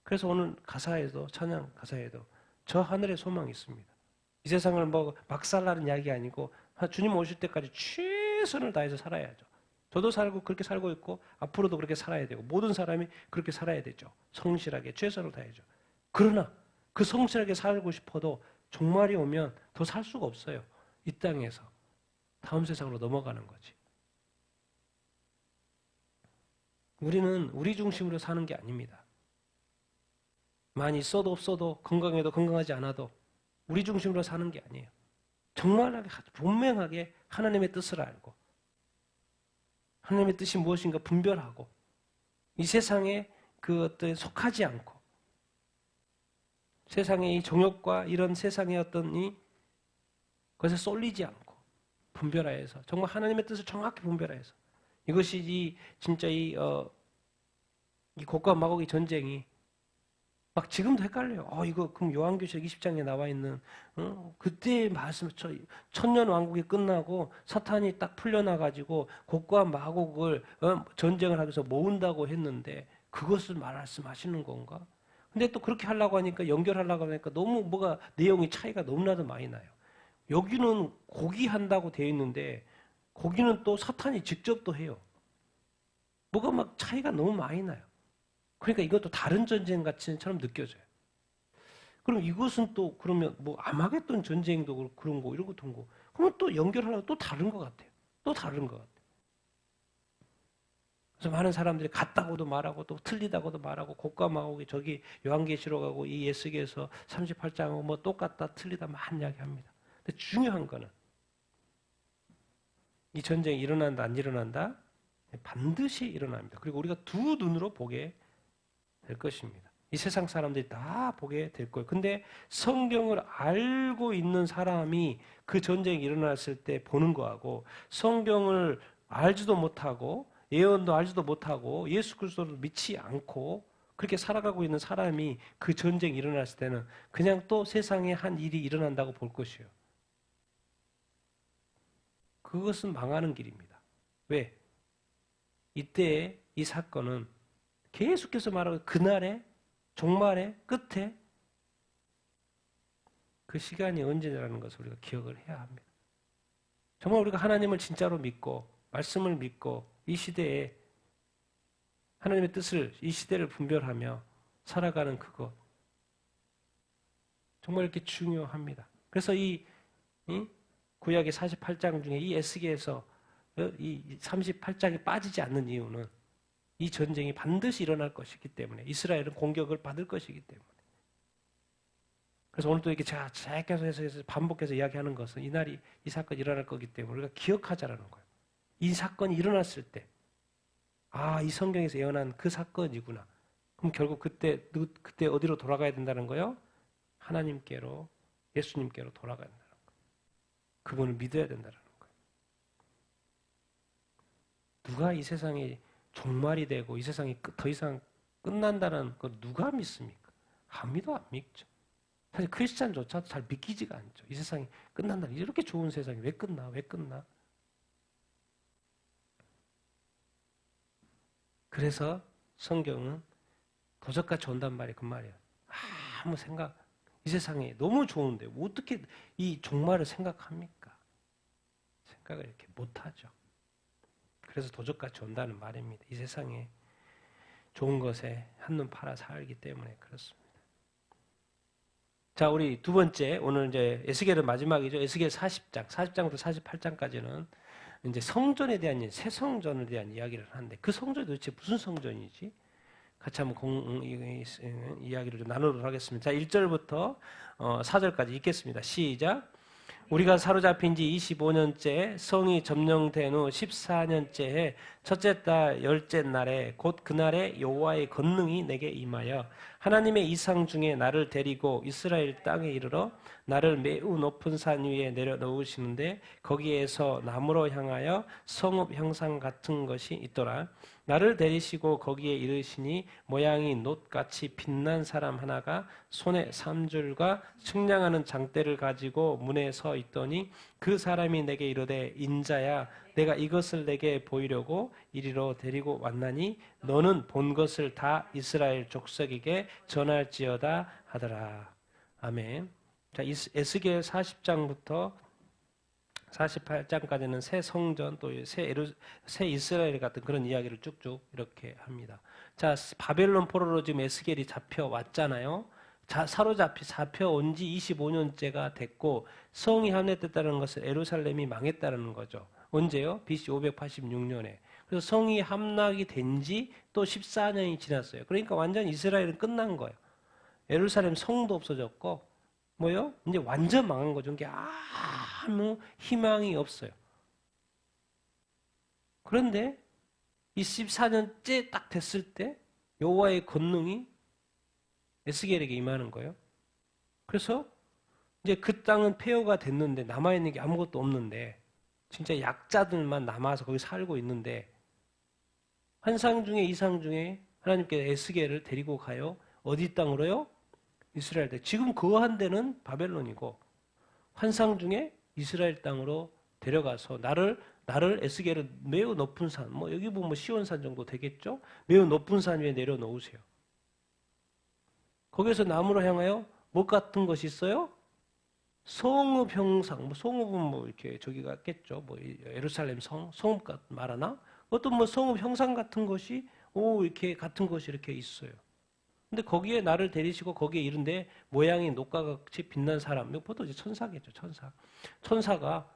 그래서 오늘 가사에도, 찬양 가사에도 저 하늘에 소망이 있습니다. 이 세상을 막 살라는 이야기 아니고 주님 오실 때까지 최선을 다해서 살아야죠. 저도 그렇게 살고 있고 앞으로도 그렇게 살아야 되고 모든 사람이 그렇게 살아야 되죠. 성실하게 최선을 다해야죠. 그러나 그 성실하게 살고 싶어도 종말이 오면 더 살 수가 없어요. 이 땅에서 다음 세상으로 넘어가는 거지. 우리는 우리 중심으로 사는 게 아닙니다. 많이 있어도 없어도 건강해도 건강하지 않아도 우리 중심으로 사는 게 아니에요. 정말 분명하게 하나님의 뜻을 알고 하나님의 뜻이 무엇인가 분별하고 이 세상에 그 어떤 속하지 않고 세상의 이 정욕과 이런 세상의 어떤 이 것에 쏠리지 않고 분별하여서 정말 하나님의 뜻을 정확히 분별하여서 이것이 진짜 이 곡과 마곡의 전쟁이 막 지금도 헷갈려요. 이거 그럼 요한계시록 20장에 나와 있는 그때 말씀 천년 왕국이 끝나고 사탄이 딱 풀려나가지고 곡과 마곡을 전쟁을 하면서 모은다고 했는데 그것을 말씀하시는 건가? 근데 또 그렇게 하려고 하니까 연결하려고 하니까 너무 뭐가 내용이 차이가 너무나도 많이 나요. 여기는 곡이 한다고 되어 있는데 거기는 또 사탄이 직접 또 해요. 뭐가 막 차이가 너무 많이 나요. 그러니까 이것도 다른 전쟁 같이처럼 느껴져요. 그럼 이것은 또 그러면 뭐 아마겟돈 전쟁도 그런 거 이런 것도 그런 거 그러면 또 연결하려고 또 다른 것 같아요. 또 다른 것 같아요. 그래서 많은 사람들이 같다고도 말하고 또 틀리다고도 말하고 곡과 마곡이 저기 요한계시록하고 이 예수계에서 38장하고 뭐 똑같다 틀리다 많은 이야기합니다. 근데 중요한 거는 이 전쟁이 일어난다 안 일어난다? 반드시 일어납니다. 그리고 우리가 두 눈으로 보게 될 것입니다. 이 세상 사람들이 다 보게 될 거예요. 근데 성경을 알고 있는 사람이 그 전쟁이 일어났을 때 보는 거하고 성경을 알지도 못하고 예언도 알지도 못하고 예수 그리스도를 믿지 않고 그렇게 살아가고 있는 사람이 그 전쟁이 일어났을 때는 그냥 또 세상에 한 일이 일어난다고 볼 것이에요. 그것은 망하는 길입니다. 왜? 이때 이 사건은 계속해서 말하고 그날의 종말의 끝에 그 시간이 언제라는 것을 우리가 기억을 해야 합니다. 정말 우리가 하나님을 진짜로 믿고 말씀을 믿고 이 시대에 하나님의 뜻을 이 시대를 분별하며 살아가는 그것 정말 이렇게 중요합니다. 그래서 이 구약의 48장 중에 이 에스겔에서 이 38장이 빠지지 않는 이유는 이 전쟁이 반드시 일어날 것이기 때문에 이스라엘은 공격을 받을 것이기 때문에 그래서 오늘도 이렇게 제가 계속해서 반복해서 이야기하는 것은 이날이 이 사건이 일어날 거기 때문에 우리가 기억하자라는 거예요. 이 사건이 일어났을 때 이 성경에서 예언한 그 사건이구나. 그럼 결국 그때 어디로 돌아가야 된다는 거예요? 하나님께로 예수님께로 돌아가야 된다는 거예요. 그분을 믿어야 된다는 거예요. 누가 이 세상에 종말이 되고 이 세상이 더 이상 끝난다는 걸 누가 믿습니까? 아무도 안 믿죠. 사실 크리스찬조차도 잘 믿기지가 않죠. 이 세상이 끝난다. 이렇게 좋은 세상이 왜 끝나? 왜 끝나? 그래서 성경은 도적같이 온단 말이 그 말이에요. 아무 생각, 이 세상에 너무 좋은데 어떻게 이 종말을 생각합니까? 생각을 이렇게 못하죠. 그래서 도적같이 온다는 말입니다. 이 세상에 좋은 것에 한눈 팔아 살기 때문에 그렇습니다. 자, 우리 두 번째, 오늘 이제 에스겔은 마지막이죠. 에스겔 40장부터 48장까지는 이제 성전에 대한, 새 성전에 대한 이야기를 하는데 그 성전이 도대체 무슨 성전이지? 같이 한번 이야기를 좀 나누도록 하겠습니다. 자, 1절부터 4절까지 읽겠습니다. 시작. 우리가 사로잡힌 지 25년째 성이 점령된 후 14년째에 첫째 달 열째 날에 곧 그날에 여호와의 권능이 내게 임하여 하나님의 이상 중에 나를 데리고 이스라엘 땅에 이르러 나를 매우 높은 산 위에 내려놓으시는데 거기에서 나무로 향하여 성읍 형상 같은 것이 있더라. 나를 데리시고 거기에 이르시니 모양이 놋같이 빛난 사람 하나가 손에 삼줄과 측량하는 장대를 가지고 문에 서 있더니 그 사람이 내게 이르되 인자야 내가 이것을 내게 보이려고 이리로 데리고 왔나니 너는 본 것을 다 이스라엘 족속에게 전할지어다 하더라. 아멘. 자, 에스겔 40장부터 48장까지는 새 성전 또 새 이스라엘 같은 그런 이야기를 쭉쭉 이렇게 합니다. 자, 바벨론 포로로 지금 에스겔이 잡혀왔잖아요. 잡혀온 지 25년째가 됐고 성이 함락됐다는 것은 예루살렘이 망했다는 거죠. 언제요? BC 586년에. 그래서 성이 함락이 된 지 또 14년이 지났어요. 그러니까 완전 이스라엘은 끝난 거예요. 예루살렘 성도 없어졌고 뭐요? 이제 완전 망한 거죠. 이게 아무 희망이 없어요. 그런데 이 14년째 딱 됐을 때 여호와의 권능이 에스겔에게 임하는 거예요. 그래서 이제 그 땅은 폐허가 됐는데 남아있는 게 아무것도 없는데 진짜 약자들만 남아서 거기 살고 있는데 환상 중에 이상 중에 하나님께서 에스겔을 데리고 가요. 어디 땅으로요? 이스라엘 땅. 지금 거한 데는 바벨론이고 환상 중에 이스라엘 땅으로 데려가서 나를 에스겔을 매우 높은 산, 여기 보면 시온산 정도 되겠죠? 매우 높은 산 위에 내려놓으세요. 거기서 나무로 향하여 뭐 같은 것이 있어요? 성읍 형상, 성읍은 이렇게 저기 같겠죠. 예루살렘 성읍 말하나? 어떤 성읍 형상 같은 것이 이렇게 같은 것이 이렇게 있어요. 근데 거기에 나를 데리시고 거기에 이른데 모양이 녹과 같이 빛난 사람, 보통 이제 천사겠죠, 천사. 천사가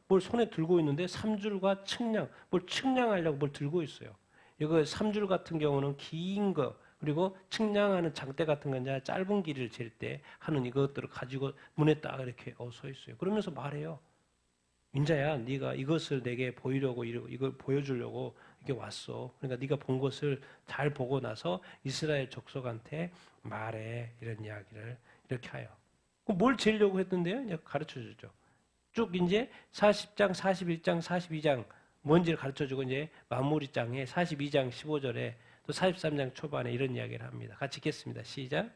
뭘 손에 들고 있는데 삼줄과 측량, 뭘 측량하려고 뭘 들고 있어요. 이거 삼줄 같은 경우는 긴 거, 그리고 측량하는 장대 같은 건 이제 짧은 길이를 잴 때 하는 이것들을 가지고 문에 딱 이렇게 서 있어요. 그러면서 말해요. 인자야, 네가 이것을 내게 보이려고 이걸 보여주려고 이렇게 왔어. 그러니까 네가 본 것을 잘 보고 나서 이스라엘 족속한테 말해. 이런 이야기를 이렇게 해요. 그럼 뭘 재려고 했는데요? 이제 가르쳐 주죠. 쭉 이제 40장, 41장, 42장 뭔지를 가르쳐 주고 이제 마무리 장에 42장 15절에 또 43장 초반에 이런 이야기를 합니다. 같이 읽겠습니다. 시작.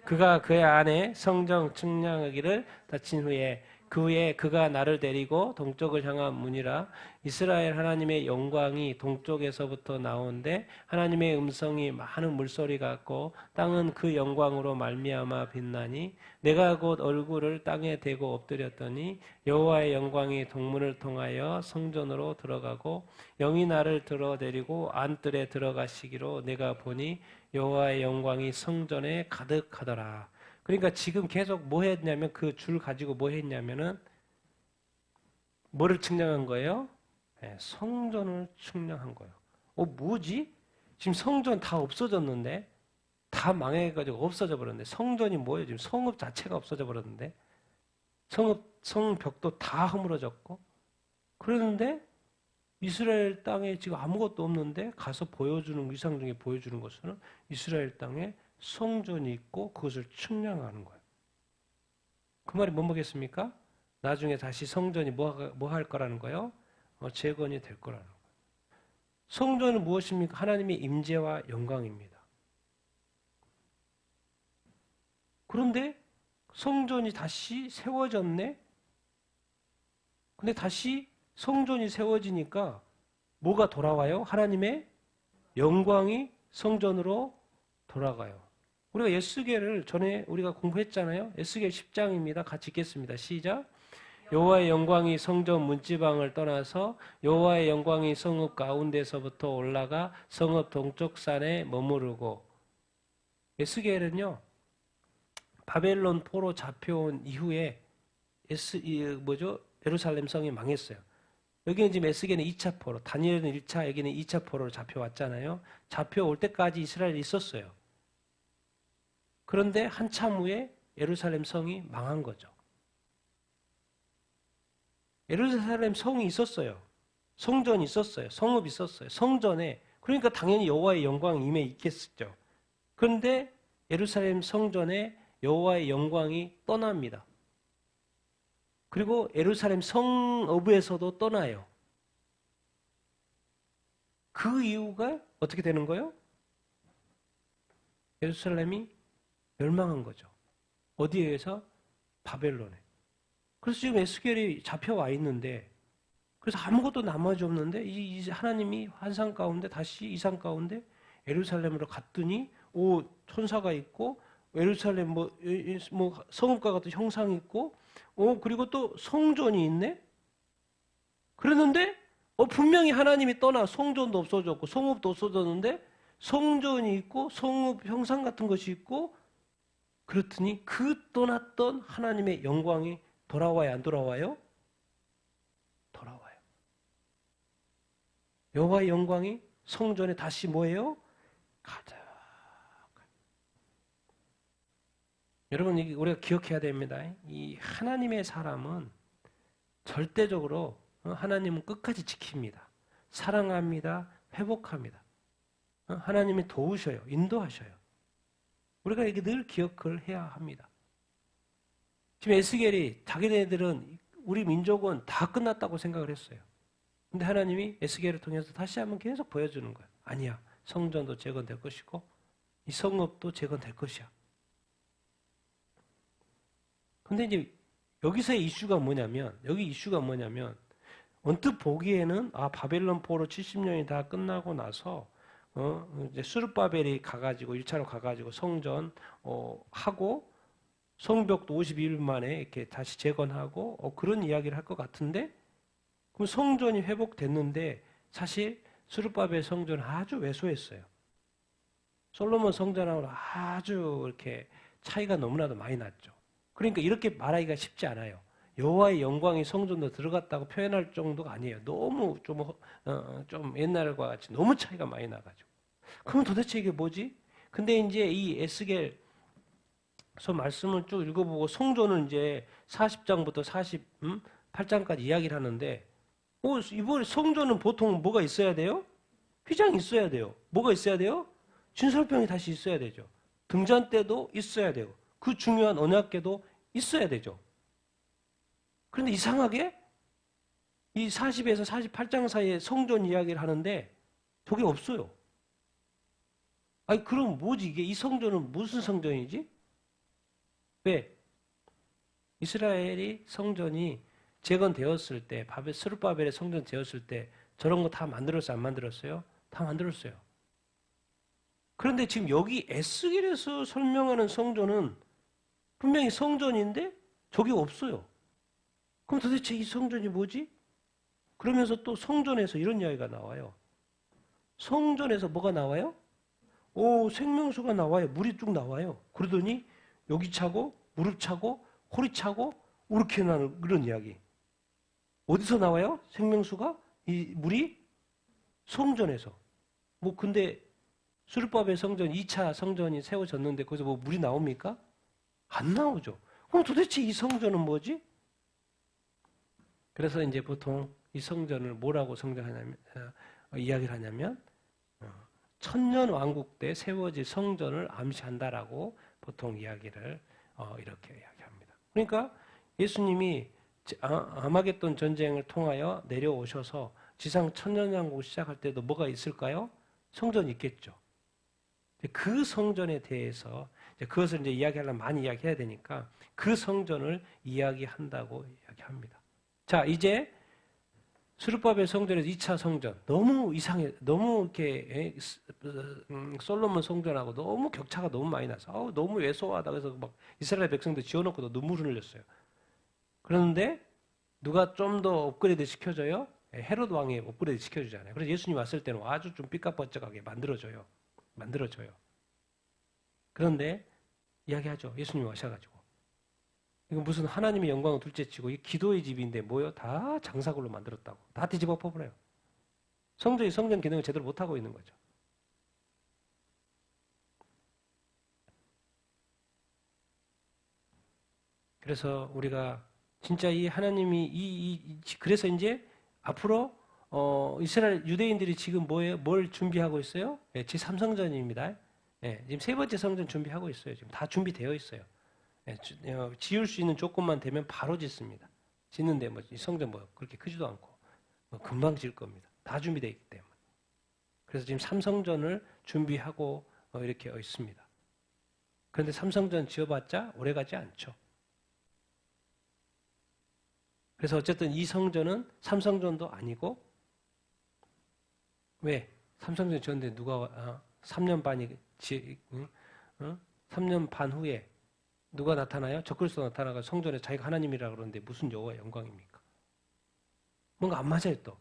그가 그의 안에 성정 측량하기를 다친 후에 그 후에 그가 나를 데리고 동쪽을 향한 문이라 이스라엘 하나님의 영광이 동쪽에서부터 나오는데 하나님의 음성이 많은 물소리 같고 땅은 그 영광으로 말미암아 빛나니 내가 곧 얼굴을 땅에 대고 엎드렸더니 여호와의 영광이 동문을 통하여 성전으로 들어가고 영이 나를 들어내리고 안뜰에 들어가시기로 내가 보니 여호와의 영광이 성전에 가득하더라. 그러니까 지금 계속 뭐 했냐면 그 줄 가지고 뭐 했냐면은 뭐를 측량한 거예요? 네, 성전을 측량한 거예요. 뭐지? 지금 성전 다 없어졌는데 다 망해가지고 없어져 버렸는데 성전이 뭐예요? 지금 성읍 자체가 없어져 버렸는데 성벽도 다 허물어졌고 그러는데 이스라엘 땅에 지금 아무것도 없는데 가서 보여주는 위상 중에 보여주는 것은 이스라엘 땅에 성전이 있고 그것을 측량하는 거예요. 그 말이 뭐겠습니까? 나중에 다시 성전이 뭐 할 거라는 거예요? 재건이 될 거라는 거예요. 성전은 무엇입니까? 하나님의 임재와 영광입니다. 그런데 성전이 다시 세워졌네? 근데 다시 성전이 세워지니까 뭐가 돌아와요? 하나님의 영광이 성전으로 돌아가요. 우리가 에스겔을 전에 우리가 공부했잖아요. 에스겔 10장입니다. 같이 읽겠습니다. 시작. 여호와의 영광이 성전 문지방을 떠나서 여호와의 영광이 성읍 가운데서부터 올라가 성읍 동쪽 산에 머무르고 에스겔은요. 바벨론 포로 잡혀온 이후에 예루살렘 성이 망했어요. 여기는 지금 에스겔은 2차 포로, 다니엘은 1차, 여기는 2차 포로로 잡혀왔잖아요. 잡혀올 때까지 이스라엘이 있었어요. 그런데 한참 후에 예루살렘 성이 망한 거죠. 예루살렘 성이 있었어요. 성전이 있었어요. 성읍이 있었어요. 성전에. 그러니까 당연히 여호와의 영광이 임해 있겠죠. 그런데 예루살렘 성전에 여호와의 영광이 떠납니다. 그리고 예루살렘 성읍에서도 떠나요. 그 이유가 어떻게 되는 거예요? 예루살렘이 멸망한 거죠. 어디에 의해서? 바벨론에. 그래서 지금 에스겔이 잡혀와 있는데 그래서 아무것도 나머지 없는데 이 하나님이 환상 가운데 다시 이상 가운데 예루살렘으로 갔더니 천사가 있고 예루살렘 성읍과 같은 형상이 있고 그리고 또 성전이 있네? 그랬는데 분명히 하나님이 떠나 성전도 없어졌고 성읍도 없어졌는데 성전이 있고 성읍 형상 같은 것이 있고 그렇더니 그 떠났던 하나님의 영광이 돌아와요, 안 돌아와요? 돌아와요. 여호와의 영광이 성전에 다시 뭐예요? 가득. 여러분, 우리가 기억해야 됩니다. 이 하나님의 사람은 절대적으로 하나님은 끝까지 지킵니다. 사랑합니다. 회복합니다. 하나님이 도우셔요. 인도하셔요. 우리가 이게 늘 기억을 해야 합니다. 지금 에스겔이 자기네들은 우리 민족은 다 끝났다고 생각을 했어요. 근데 하나님이 에스겔을 통해서 다시 한번 계속 보여주는 거예요. 아니야. 성전도 재건될 것이고 이 성읍도 재건될 것이야. 근데 이제 여기서의 이슈가 뭐냐면 언뜻 보기에는 바벨론 포로 70년이 다 끝나고 나서 이제 스룹바벨이 가가지고 1차로 가가지고 성전 하고 성벽도 52일 만에 이렇게 다시 재건하고 그런 이야기를 할 것 같은데 그럼 성전이 회복됐는데 사실 스룹바벨 성전은 아주 왜소했어요. 솔로몬 성전하고 아주 이렇게 차이가 너무나도 많이 났죠. 그러니까 이렇게 말하기가 쉽지 않아요. 여호와의 영광이 성전도 들어갔다고 표현할 정도가 아니에요. 너무 좀 옛날과 같이 너무 차이가 많이 나가지고. 그럼 도대체 이게 뭐지? 근데 이제 이 에스겔서 말씀을 쭉 읽어보고 성전은 이제 40장부터 48장까지 이야기를 하는데, 이번에 성전은 보통 뭐가 있어야 돼요? 휘장이 있어야 돼요. 뭐가 있어야 돼요? 진설병이 다시 있어야 되죠. 등잔대도 있어야 되고, 그 중요한 언약궤도 있어야 되죠. 그런데 이상하게 이 40에서 48장 사이에 성전 이야기를 하는데 저게 없어요. 그럼 뭐지 이게? 이 성전은 무슨 성전이지? 왜? 이스라엘이 성전이 재건되었을 때, 스룹바벨의 성전 되었을 때 저런 거 다 만들었어요? 안 만들었어요? 다 만들었어요. 그런데 지금 여기 에스겔에서 설명하는 성전은 분명히 성전인데 저게 없어요. 그럼 도대체 이 성전이 뭐지? 그러면서 또 성전에서 이런 이야기가 나와요. 성전에서 뭐가 나와요? 생명수가 나와요. 물이 쭉 나와요. 그러더니 여기 차고 무릎 차고 허리 차고 이렇게 나는 그런 이야기. 어디서 나와요? 생명수가? 이 물이? 성전에서. 근데 수르바벨 성전 2차 성전이 세워졌는데 거기서 물이 나옵니까? 안 나오죠. 그럼 도대체 이 성전은 뭐지? 그래서 이제 보통 이 성전을 뭐라고 이야기를 하냐면 천년 왕국 때 세워질 성전을 암시한다라고 보통 이야기를 이렇게 이야기합니다. 그러니까 예수님이 아마겟돈 전쟁을 통하여 내려오셔서 지상 천년 왕국을 시작할 때도 뭐가 있을까요? 성전이 있겠죠. 그 성전에 대해서 그것을 이제 이야기하려면 많이 이야기해야 되니까 그 성전을 이야기한다고 이야기합니다. 자, 이제 스룹바벨 성전에서 2차 성전 너무 이상해, 너무 이렇게 솔로몬 성전하고 너무 격차가 너무 많이 나서 너무 왜소하다 그래서 막 이스라엘 백성들 지어놓고도 눈물을 흘렸어요. 그런데 누가 좀 더 업그레이드 시켜줘요? 헤롯 왕이 업그레이드 시켜주잖아요. 그래서 예수님 왔을 때는 아주 좀 삐까뻔쩍하게 만들어줘요. 그런데 이야기하죠. 예수님 오셔가지고 이거 무슨 하나님의 영광을 둘째치고 이 기도의 집인데 뭐요? 다 장사굴로 만들었다고. 다 뒤집어 엎어버려요. 성전이 성전 기능을 제대로 못하고 있는 거죠. 그래서 우리가 진짜 이 하나님이 그래서 이제 앞으로 이스라엘 유대인들이 지금 뭘 준비하고 있어요? 제3성전입니다. 지금 세 번째 성전 준비하고 있어요. 지금 다 준비되어 있어요. 지을 수 있는 조건만 되면 바로 짓습니다. 짓는데 이 성전 그렇게 크지도 않고 금방 지을 겁니다. 다 준비되어 있기 때문에. 그래서 지금 3성전을 준비하고 이렇게 있습니다. 그런데 3성전 지어봤자 오래가지 않죠. 그래서 어쨌든 이 성전은 3성전도 아니고 왜? 3성전 지었는데 누가 3년 반 후에 누가 나타나요? 적그리스도 나타나가 성전에 자기가 하나님이라 그러는데 무슨 여호와의 영광입니까? 뭔가 안 맞아요 또.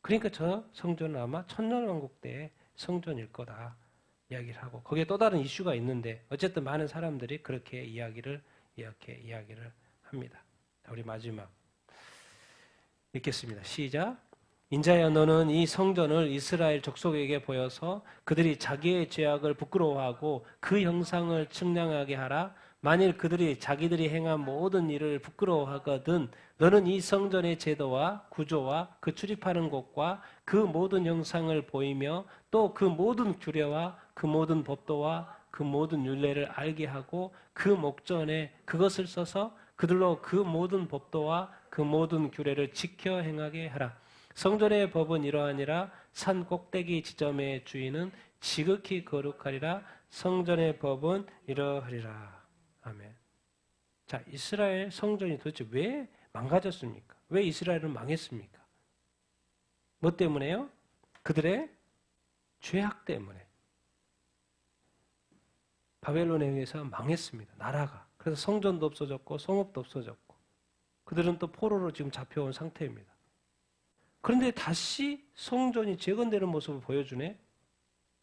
그러니까 저 성전은 아마 천년왕국 때의 성전일 거다 이야기를 하고 거기에 또 다른 이슈가 있는데 어쨌든 많은 사람들이 그렇게 이야기를 합니다. 자, 우리 마지막 읽겠습니다. 시작. 인자야 너는 이 성전을 이스라엘 족속에게 보여서 그들이 자기의 죄악을 부끄러워하고 그 형상을 측량하게 하라. 만일 그들이 자기들이 행한 모든 일을 부끄러워하거든 너는 이 성전의 제도와 구조와 그 출입하는 곳과 그 모든 형상을 보이며 또 그 모든 규례와 그 모든 법도와 그 모든 율례를 알게 하고 그 목전에 그것을 써서 그들로 그 모든 법도와 그 모든 규례를 지켜 행하게 하라. 성전의 법은 이러하니라. 산 꼭대기 지점의 주인은 지극히 거룩하리라. 성전의 법은 이러하리라. 아멘. 자, 이스라엘 성전이 도대체 왜 망가졌습니까? 왜 이스라엘은 망했습니까? 뭐 때문에요? 그들의 죄악 때문에. 바벨론에 의해서 망했습니다. 나라가. 그래서 성전도 없어졌고 성읍도 없어졌고 그들은 또 포로로 지금 잡혀온 상태입니다. 그런데 다시 성전이 재건되는 모습을 보여주네?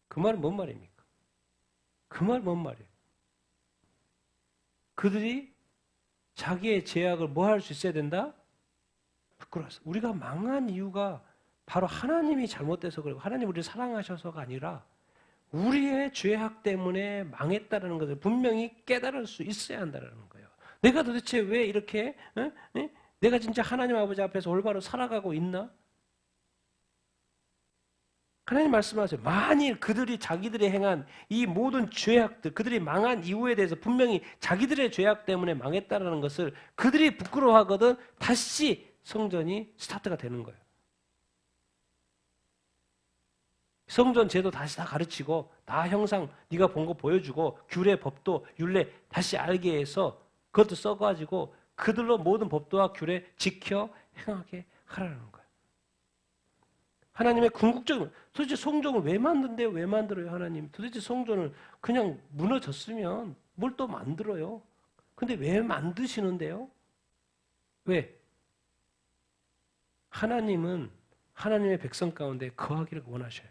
그 말은 뭔 말입니까? 그 말 뭔 말이에요? 그들이 자기의 죄악을 뭐 할 수 있어야 된다? 부끄러워서. 우리가 망한 이유가 바로 하나님이 잘못돼서 그리고 하나님 우리를 사랑하셔서가 아니라 우리의 죄악 때문에 망했다는 것을 분명히 깨달을 수 있어야 한다는 거예요. 내가 도대체 왜 이렇게 내가 진짜 하나님 아버지 앞에서 올바로 살아가고 있나? 하나님 말씀하세요. 만일 그들이 자기들이 행한 이 모든 죄악들, 그들이 망한 이유에 대해서 분명히 자기들의 죄악 때문에 망했다는 것을 그들이 부끄러워하거든 다시 성전이 스타트가 되는 거예요. 성전 제도 다시 다 가르치고 다 형상 네가 본 거 보여주고 규례, 법도, 율례 다시 알게 해서 그것도 써가지고 그들로 모든 법도와 규례 지켜 행하게 하라는 거예요. 하나님의 궁극적인 도대체 성전을 왜 만든대요? 왜 만들어요 하나님? 도대체 성전을 그냥 무너졌으면 뭘 또 만들어요? 근데 왜 만드시는데요? 왜? 하나님은 하나님의 백성 가운데 거하기를 원하셔요.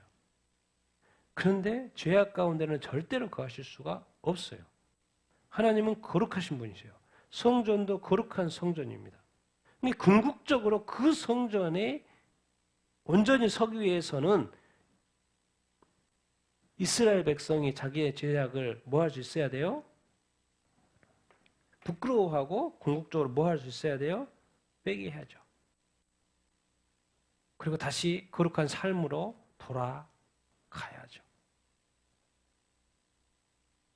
그런데 죄악 가운데는 절대로 거하실 수가 없어요. 하나님은 거룩하신 분이세요. 성전도 거룩한 성전입니다. 궁극적으로 그 성전에 온전히 서기 위해서는 이스라엘 백성이 자기의 죄악을 뭐 할 수 있어야 돼요? 부끄러워하고 궁극적으로 뭐 할 수 있어야 돼요? 회개해야죠. 그리고 다시 거룩한 삶으로 돌아가야죠.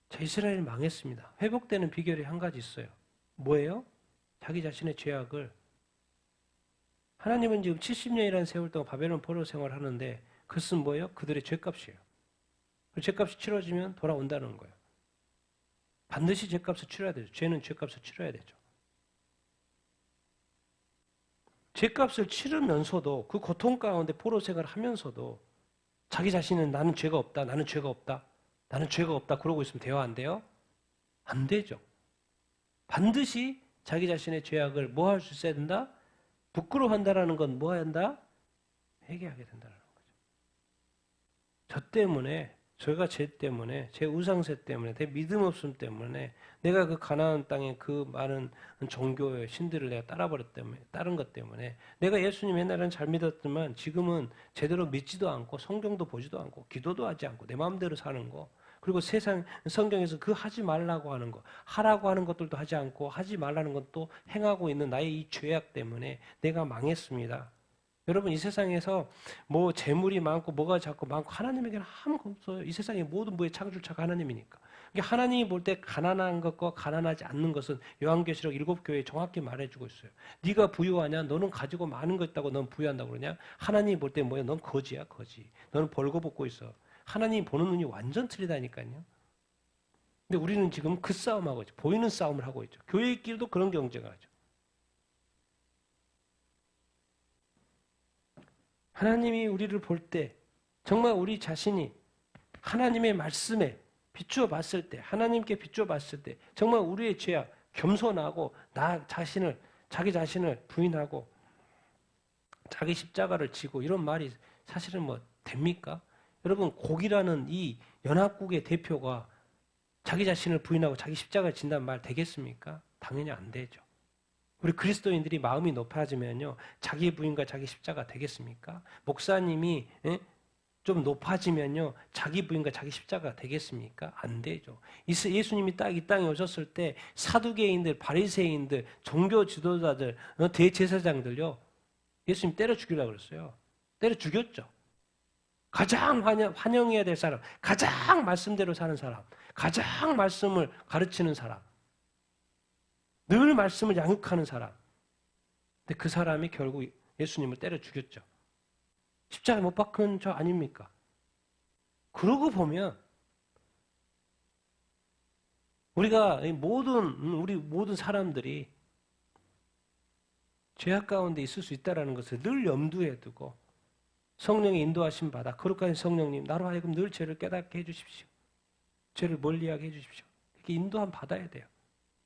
자, 이스라엘이 망했습니다. 회복되는 비결이 한 가지 있어요. 뭐예요? 자기 자신의 죄악을. 하나님은 지금 70년이라는 세월 동안 바벨론 포로 생활을 하는데 그것은 뭐예요? 그들의 죄값이에요. 그 죄값이 치러지면 돌아온다는 거예요. 반드시 죄값을 치러야 되죠. 죄는 죄값을 치러야 되죠. 죄값을 치르면서도 그 고통 가운데 포로 생활을 하면서도 자기 자신은 나는 죄가 없다. 나는 죄가 없다. 나는 죄가 없다. 그러고 있으면 돼요? 안 돼요? 안 되죠. 반드시 자기 자신의 죄악을 뭐 할 수 있어야 된다? 부끄러워한다라는 건 뭐 한다? 회개하게 된다는 거죠. 저 때문에, 저가 죄 때문에, 제 우상세 때문에, 내 믿음 없음 때문에, 내가 그 가나안 땅에 그 많은 종교의 신들을 내가 따른 것 때문에, 내가 예수님 옛날에는 잘 믿었지만 지금은 제대로 믿지도 않고 성경도 보지도 않고 기도도 하지 않고 내 마음대로 사는 거, 그리고 세상 성경에서 그 하지 말라고 하는 거, 하라고 하는 것들도 하지 않고 하지 말라는 것도 행하고 있는 나의 이 죄악 때문에 내가 망했습니다. 여러분, 이 세상에서 뭐 재물이 많고 뭐가 자꾸 많고 하나님에게는 아무것도 없어요. 이 세상의 모든 부의 창조자가 하나님이니까. 하나님이 볼 때 가난한 것과 가난하지 않는 것은 요한계시록 7교회에 정확히 말해주고 있어요. 네가 부유하냐? 너는 가지고 많은 거 있다고 넌 부유한다고 그러냐? 하나님이 볼 때 뭐야? 넌 거지야, 거지. 너는 벌거벗고 있어. 하나님이 보는 눈이 완전 틀리다니까요. 근데 우리는 지금 그 싸움하고 있죠. 보이는 싸움을 하고 있죠. 교회끼리도 그런 경쟁을 하죠. 하나님이 우리를 볼 때 정말 우리 자신이 하나님의 말씀에 비추어 봤을 때, 하나님께 비추어 봤을 때 정말 우리의 죄악, 겸손하고 자기 자신을 부인하고 자기 십자가를 지고 이런 말이 사실은 뭐 됩니까? 여러분, 곡이라는 이 연합국의 대표가 자기 자신을 부인하고 자기 십자가를 진다는 말 되겠습니까? 당연히 안 되죠. 우리 그리스도인들이 마음이 높아지면요, 자기 부인과 자기 십자가 되겠습니까? 목사님이 좀 높아지면요, 자기 부인과 자기 십자가 되겠습니까? 안 되죠. 예수님이 딱 이 땅에 오셨을 때 사두개인들, 바리새인들, 종교 지도자들, 대제사장들요, 예수님 때려 죽이려고 그랬어요. 때려 죽였죠. 가장 환영해야 될 사람, 가장 말씀대로 사는 사람, 가장 말씀을 가르치는 사람, 늘 말씀을 양육하는 사람. 근데 그 사람이 결국 예수님을 때려 죽였죠. 십자가에 못 박은 저 아닙니까? 그러고 보면 우리 모든 사람들이 죄악 가운데 있을 수 있다는 것을 늘 염두에 두고 성령의 인도하심 받아 거룩한 성령님 나로 하여금 늘 죄를 깨닫게 해주십시오. 죄를 멀리하게 해주십시오. 이렇게 인도함 받아야 돼요.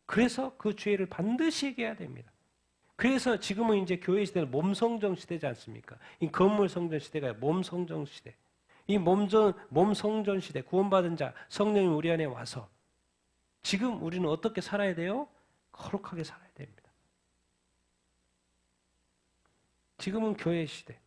그래서 그 죄를 반드시 해결해야 됩니다. 그래서 지금은 이제 교회 시대는 몸성정 시대지 않습니까? 이 건물 성전 시대가 몸성정 시대. 이 몸성전 시대, 구원받은 자, 성령이 우리 안에 와서 지금 우리는 어떻게 살아야 돼요? 거룩하게 살아야 됩니다. 지금은 교회 시대.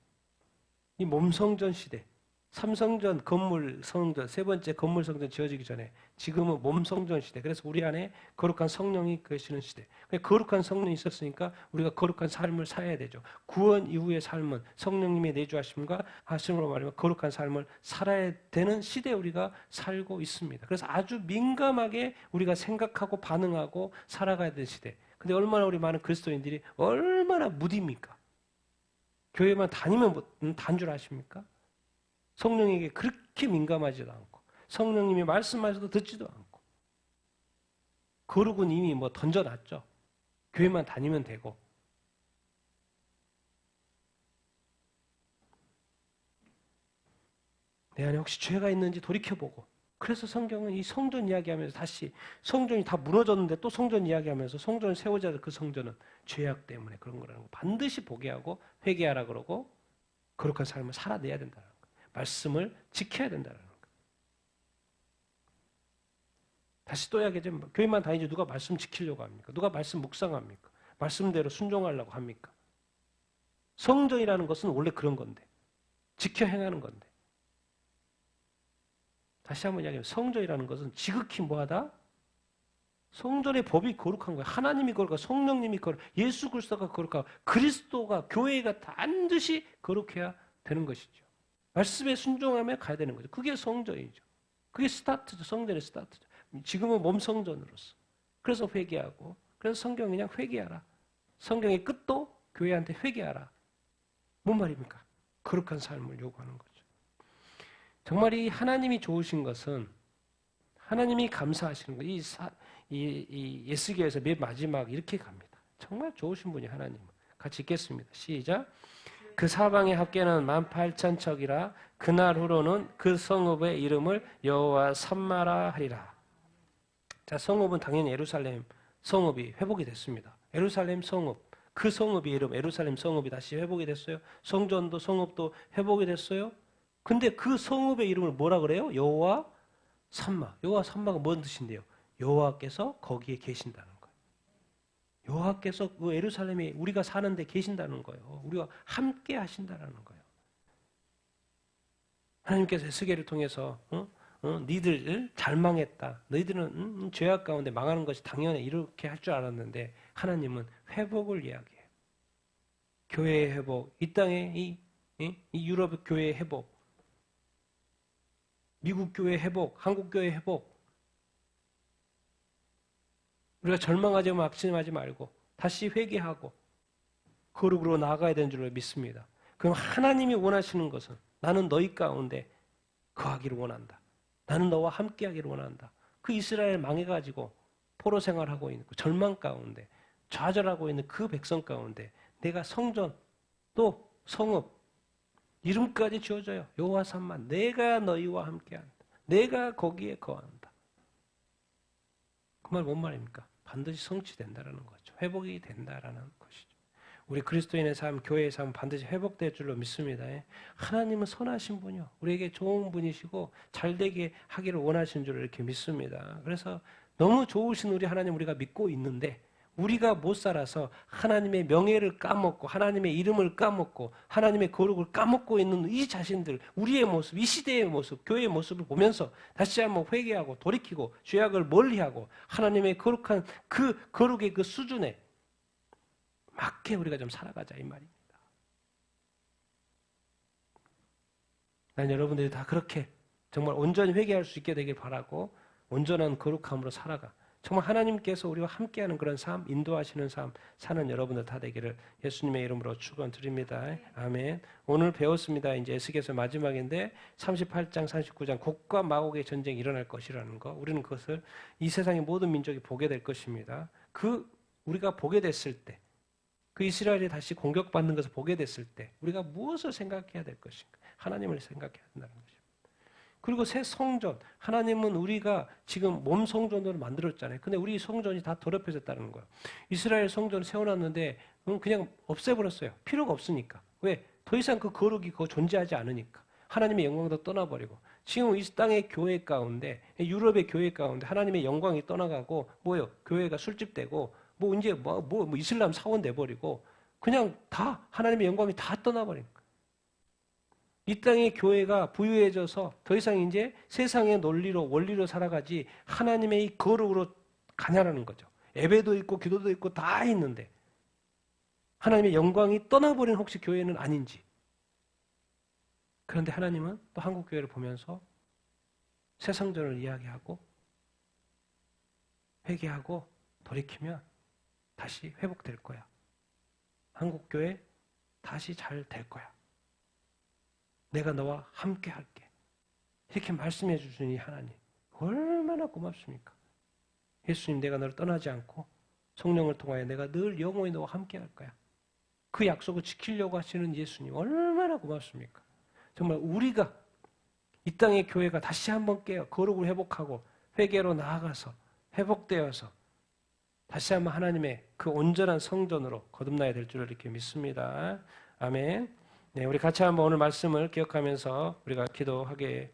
이 몸성전 시대. 3성전 건물 성전, 세 번째 건물 성전 지어지기 전에 지금은 몸성전 시대. 그래서 우리 안에 거룩한 성령이 계시는 시대. 거룩한 성령이 있었으니까 우리가 거룩한 삶을 살아야 되죠. 구원 이후의 삶은 성령님의 내주하심과 하심으로 말하면 거룩한 삶을 살아야 되는 시대에 우리가 살고 있습니다. 그래서 아주 민감하게 우리가 생각하고 반응하고 살아가야 되는 시대. 근데 얼마나 우리 많은 그리스도인들이 얼마나 무딥니까? 교회만 다니면 단 줄 아십니까? 성령에게 그렇게 민감하지도 않고 성령님이 말씀하셔도 듣지도 않고 거룩은 이미 던져놨죠. 교회만 다니면 되고 내 안에 혹시 죄가 있는지 돌이켜보고 그래서 성경은 이 성전 이야기하면서 다시 성전이 다 무너졌는데 또 성전 이야기하면서 성전을 세우자 그 성전은 죄악 때문에 그런 거라는 거 반드시 보게 하고 회개하라 그러고 거룩한 삶을 살아내야 된다는 거예요. 말씀을 지켜야 된다는 거예요. 다시 또 이야기하자면 교회만 다니지 누가 말씀 지키려고 합니까? 누가 말씀 묵상합니까? 말씀대로 순종하려고 합니까? 성전이라는 것은 원래 그런 건데 지켜 행하는 건데 다시 한번 이야기하면 성전이라는 것은 지극히 뭐하다? 성전의 법이 거룩한 거예요. 하나님이 거룩하고 성령님이 거룩하고 예수 그리스도가 거룩하고 그리스도가 교회가 반드시 거룩해야 되는 것이죠. 말씀에 순종하며 가야 되는 거죠. 그게 성전이죠. 그게 스타트죠. 성전의 스타트죠. 지금은 몸 성전으로서. 그래서 회개하고 그래서 성경 그냥 회개하라. 성경의 끝도 교회한테 회개하라. 뭔 말입니까? 거룩한 삶을 요구하는 거죠. 정말 이 하나님이 좋으신 것은 하나님이 감사하시는 거. 이 예스기야에서 맨 마지막 이렇게 갑니다. 정말 좋으신 분이 하나님. 같이 읽겠습니다. 시작. 그 사방의 합계는 18,000척이라 그날 후로는 그 성읍의 이름을 여호와 삼마라 하리라. 자, 성읍은 당연히 예루살렘 성읍이 회복이 됐습니다. 예루살렘 성읍. 그 성읍의 이름 예루살렘 성읍이 다시 회복이 됐어요. 성전도 성읍도 회복이 됐어요. 근데 그 성읍의 이름을 뭐라 그래요? 여호와 삼마. 여호와 삼마가 뭔 뜻인데요? 여호와께서 거기에 계신다는 거예요. 여호와께서 그 예루살렘에 우리가 사는데 계신다는 거예요. 우리와 함께 하신다는 거예요. 하나님께서 에스겔을 통해서 니들 잘 망했다. 너희들은 죄악 가운데 망하는 것이 당연해. 이렇게 할 줄 알았는데 하나님은 회복을 이야기해요. 교회의 회복, 이 땅의 이 유럽 교회의 회복, 미국 교회 회복, 한국 교회 회복. 우리가 절망하지 막심하지 말고 다시 회개하고 거룩으로 나아가야 되는 줄로 믿습니다. 그럼 하나님이 원하시는 것은 나는 너희 가운데 거하기를 원한다. 나는 너와 함께하기를 원한다. 그 이스라엘 망해가지고 포로 생활하고 있는 그 절망 가운데 좌절하고 있는 그 백성 가운데 내가 성전 또 성읍 이름까지 지어져요. 여호와 삼마. 내가 너희와 함께한다. 내가 거기에 거한다. 그 말 뭔 말입니까? 반드시 성취된다라는 거죠. 회복이 된다라는 것이죠. 우리 그리스도인의 삶, 교회의 삶은 반드시 회복될 줄로 믿습니다. 하나님은 선하신 분이요. 우리에게 좋은 분이시고 잘되게 하기를 원하신 줄로 이렇게 믿습니다. 그래서 너무 좋으신 우리 하나님 우리가 믿고 있는데 우리가 못 살아서 하나님의 명예를 까먹고 하나님의 이름을 까먹고 하나님의 거룩을 까먹고 있는 이 자신들, 우리의 모습, 이 시대의 모습, 교회의 모습을 보면서 다시 한번 회개하고 돌이키고 죄악을 멀리하고 하나님의 거룩한 그 거룩의 그 수준에 맞게 우리가 좀 살아가자 이 말입니다. 난 여러분들이 다 그렇게 정말 온전히 회개할 수 있게 되길 바라고 온전한 거룩함으로 살아가. 정말 하나님께서 우리와 함께하는 그런 삶, 인도하시는 삶 사는 여러분들 다 되기를 예수님의 이름으로 축원드립니다. 아멘. 오늘 배웠습니다. 이제 에스겔서 마지막인데 38장, 39장 곡과 마곡의 전쟁이 일어날 것이라는 거. 우리는 그것을 이 세상의 모든 민족이 보게 될 것입니다. 우리가 보게 됐을 때, 그 이스라엘이 다시 공격받는 것을 보게 됐을 때 우리가 무엇을 생각해야 될 것인가? 하나님을 생각해야 한다는 것입니다. 그리고 새 성전, 하나님은 우리가 지금 몸 성전으로 만들었잖아요. 근데 우리 성전이 다 더럽혀졌다는 거예요. 이스라엘 성전을 세워놨는데 그냥 없애버렸어요. 필요가 없으니까. 왜? 더 이상 그 거룩이 그거 존재하지 않으니까. 하나님의 영광도 떠나버리고. 지금 이 땅의 교회 가운데, 유럽의 교회 가운데 하나님의 영광이 떠나가고 뭐예요? 교회가 술집되고 뭐 이제 뭐 이슬람 사원 돼버리고 그냥 다 하나님의 영광이 다 떠나버린 거예요. 이 땅의 교회가 부유해져서 더 이상 이제 세상의 논리로 원리로 살아가지 하나님의 이 거룩으로 가냐라는 거죠. 예배도 있고 기도도 있고 다 있는데 하나님의 영광이 떠나버린 혹시 교회는 아닌지. 그런데 하나님은 또 한국 교회를 보면서 새 성전을 이야기하고 회개하고 돌이키면 다시 회복될 거야. 한국 교회 다시 잘 될 거야. 내가 너와 함께 할게. 이렇게 말씀해 주시니 하나님 얼마나 고맙습니까? 예수님 내가 너를 떠나지 않고 성령을 통하여 내가 늘 영원히 너와 함께 할 거야. 그 약속을 지키려고 하시는 예수님 얼마나 고맙습니까? 정말 우리가 이 땅의 교회가 다시 한번 깨어 거룩을 회복하고 회개로 나아가서 회복되어서 다시 한번 하나님의 그 온전한 성전으로 거듭나야 될 줄을 이렇게 믿습니다. 아멘. 네, 우리 같이 한번 오늘 말씀을 기억하면서 우리가 기도하기를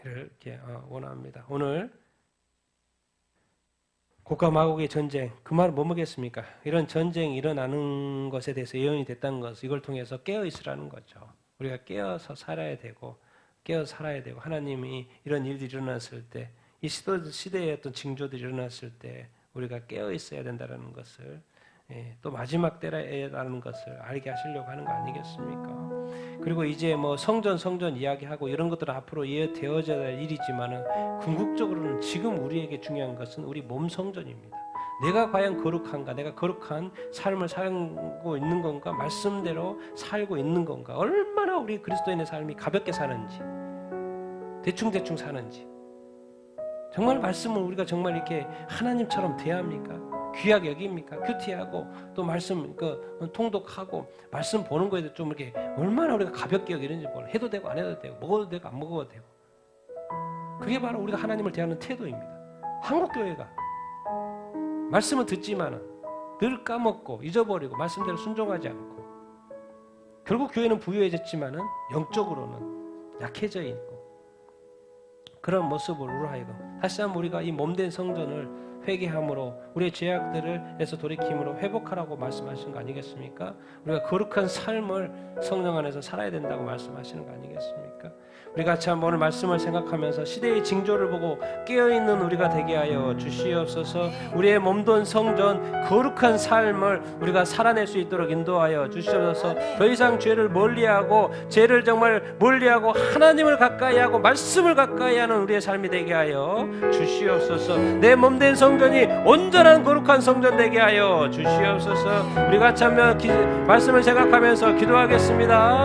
이렇게 원합니다. 오늘 고과 마곡의 전쟁, 그 말은 뭐 뭐겠습니까? 이런 전쟁이 일어나는 것에 대해서 예언이 됐다는 것, 이걸 통해서 깨어 있으라는 거죠. 우리가 깨어서 살아야 되고, 하나님이 이런 일들이 일어났을 때, 이 시대의 어떤 징조들이 일어났을 때, 우리가 깨어 있어야 된다는 것을, 또 마지막 때라는 것을 알게 하시려고 하는 거 아니겠습니까? 그리고 이제 뭐 성전 이야기하고 이런 것들은 앞으로 되어져야 할 일이지만은 궁극적으로는 지금 우리에게 중요한 것은 우리 몸 성전입니다. 내가 과연 거룩한가? 내가 거룩한 삶을 살고 있는 건가? 말씀대로 살고 있는 건가? 얼마나 우리 그리스도인의 삶이 가볍게 사는지, 대충 사는지, 정말 말씀을 우리가 정말 이렇게 하나님처럼 대합니까? 귀하게 여깁니까? 큐티하고 또 말씀 통독하고 말씀 보는 거에도 좀 이렇게 얼마나 우리가 가볍게 여기는지 몰라. 해도 되고 안 해도 되고 먹어도 되고 안 먹어도 되고. 그게 바로 우리가 하나님을 대하는 태도입니다. 한국 교회가 말씀은 듣지만은 늘 까먹고 잊어버리고 말씀대로 순종하지 않고 결국 교회는 부유해졌지만은 영적으로는 약해져 있고 그런 모습으로 하여금 다시 한번 우리가 이 몸된 성전을 회개함으로 우리의 죄악들에서 돌이킴으로 회복하라고 말씀하시는 거 아니겠습니까? 우리가 거룩한 삶을 성령 안에서 살아야 된다고 말씀하시는 거 아니겠습니까? 우리 같이 한번 오늘 말씀을 생각하면서 시대의 징조를 보고 깨어있는 우리가 되게 하여 주시옵소서. 우리의 몸된 성전 거룩한 삶을 우리가 살아낼 수 있도록 인도하여 주시옵소서. 더 이상 죄를 멀리하고 죄를 정말 멀리하고 하나님을 가까이하고 말씀을 가까이하는 우리의 삶이 되게 하여 주시옵소서. 내 몸된 성전이 온전한 거룩한 성전 되게 하여 주시옵소서. 우리 같이 한번 말씀을 생각하면서 기도하겠습니다.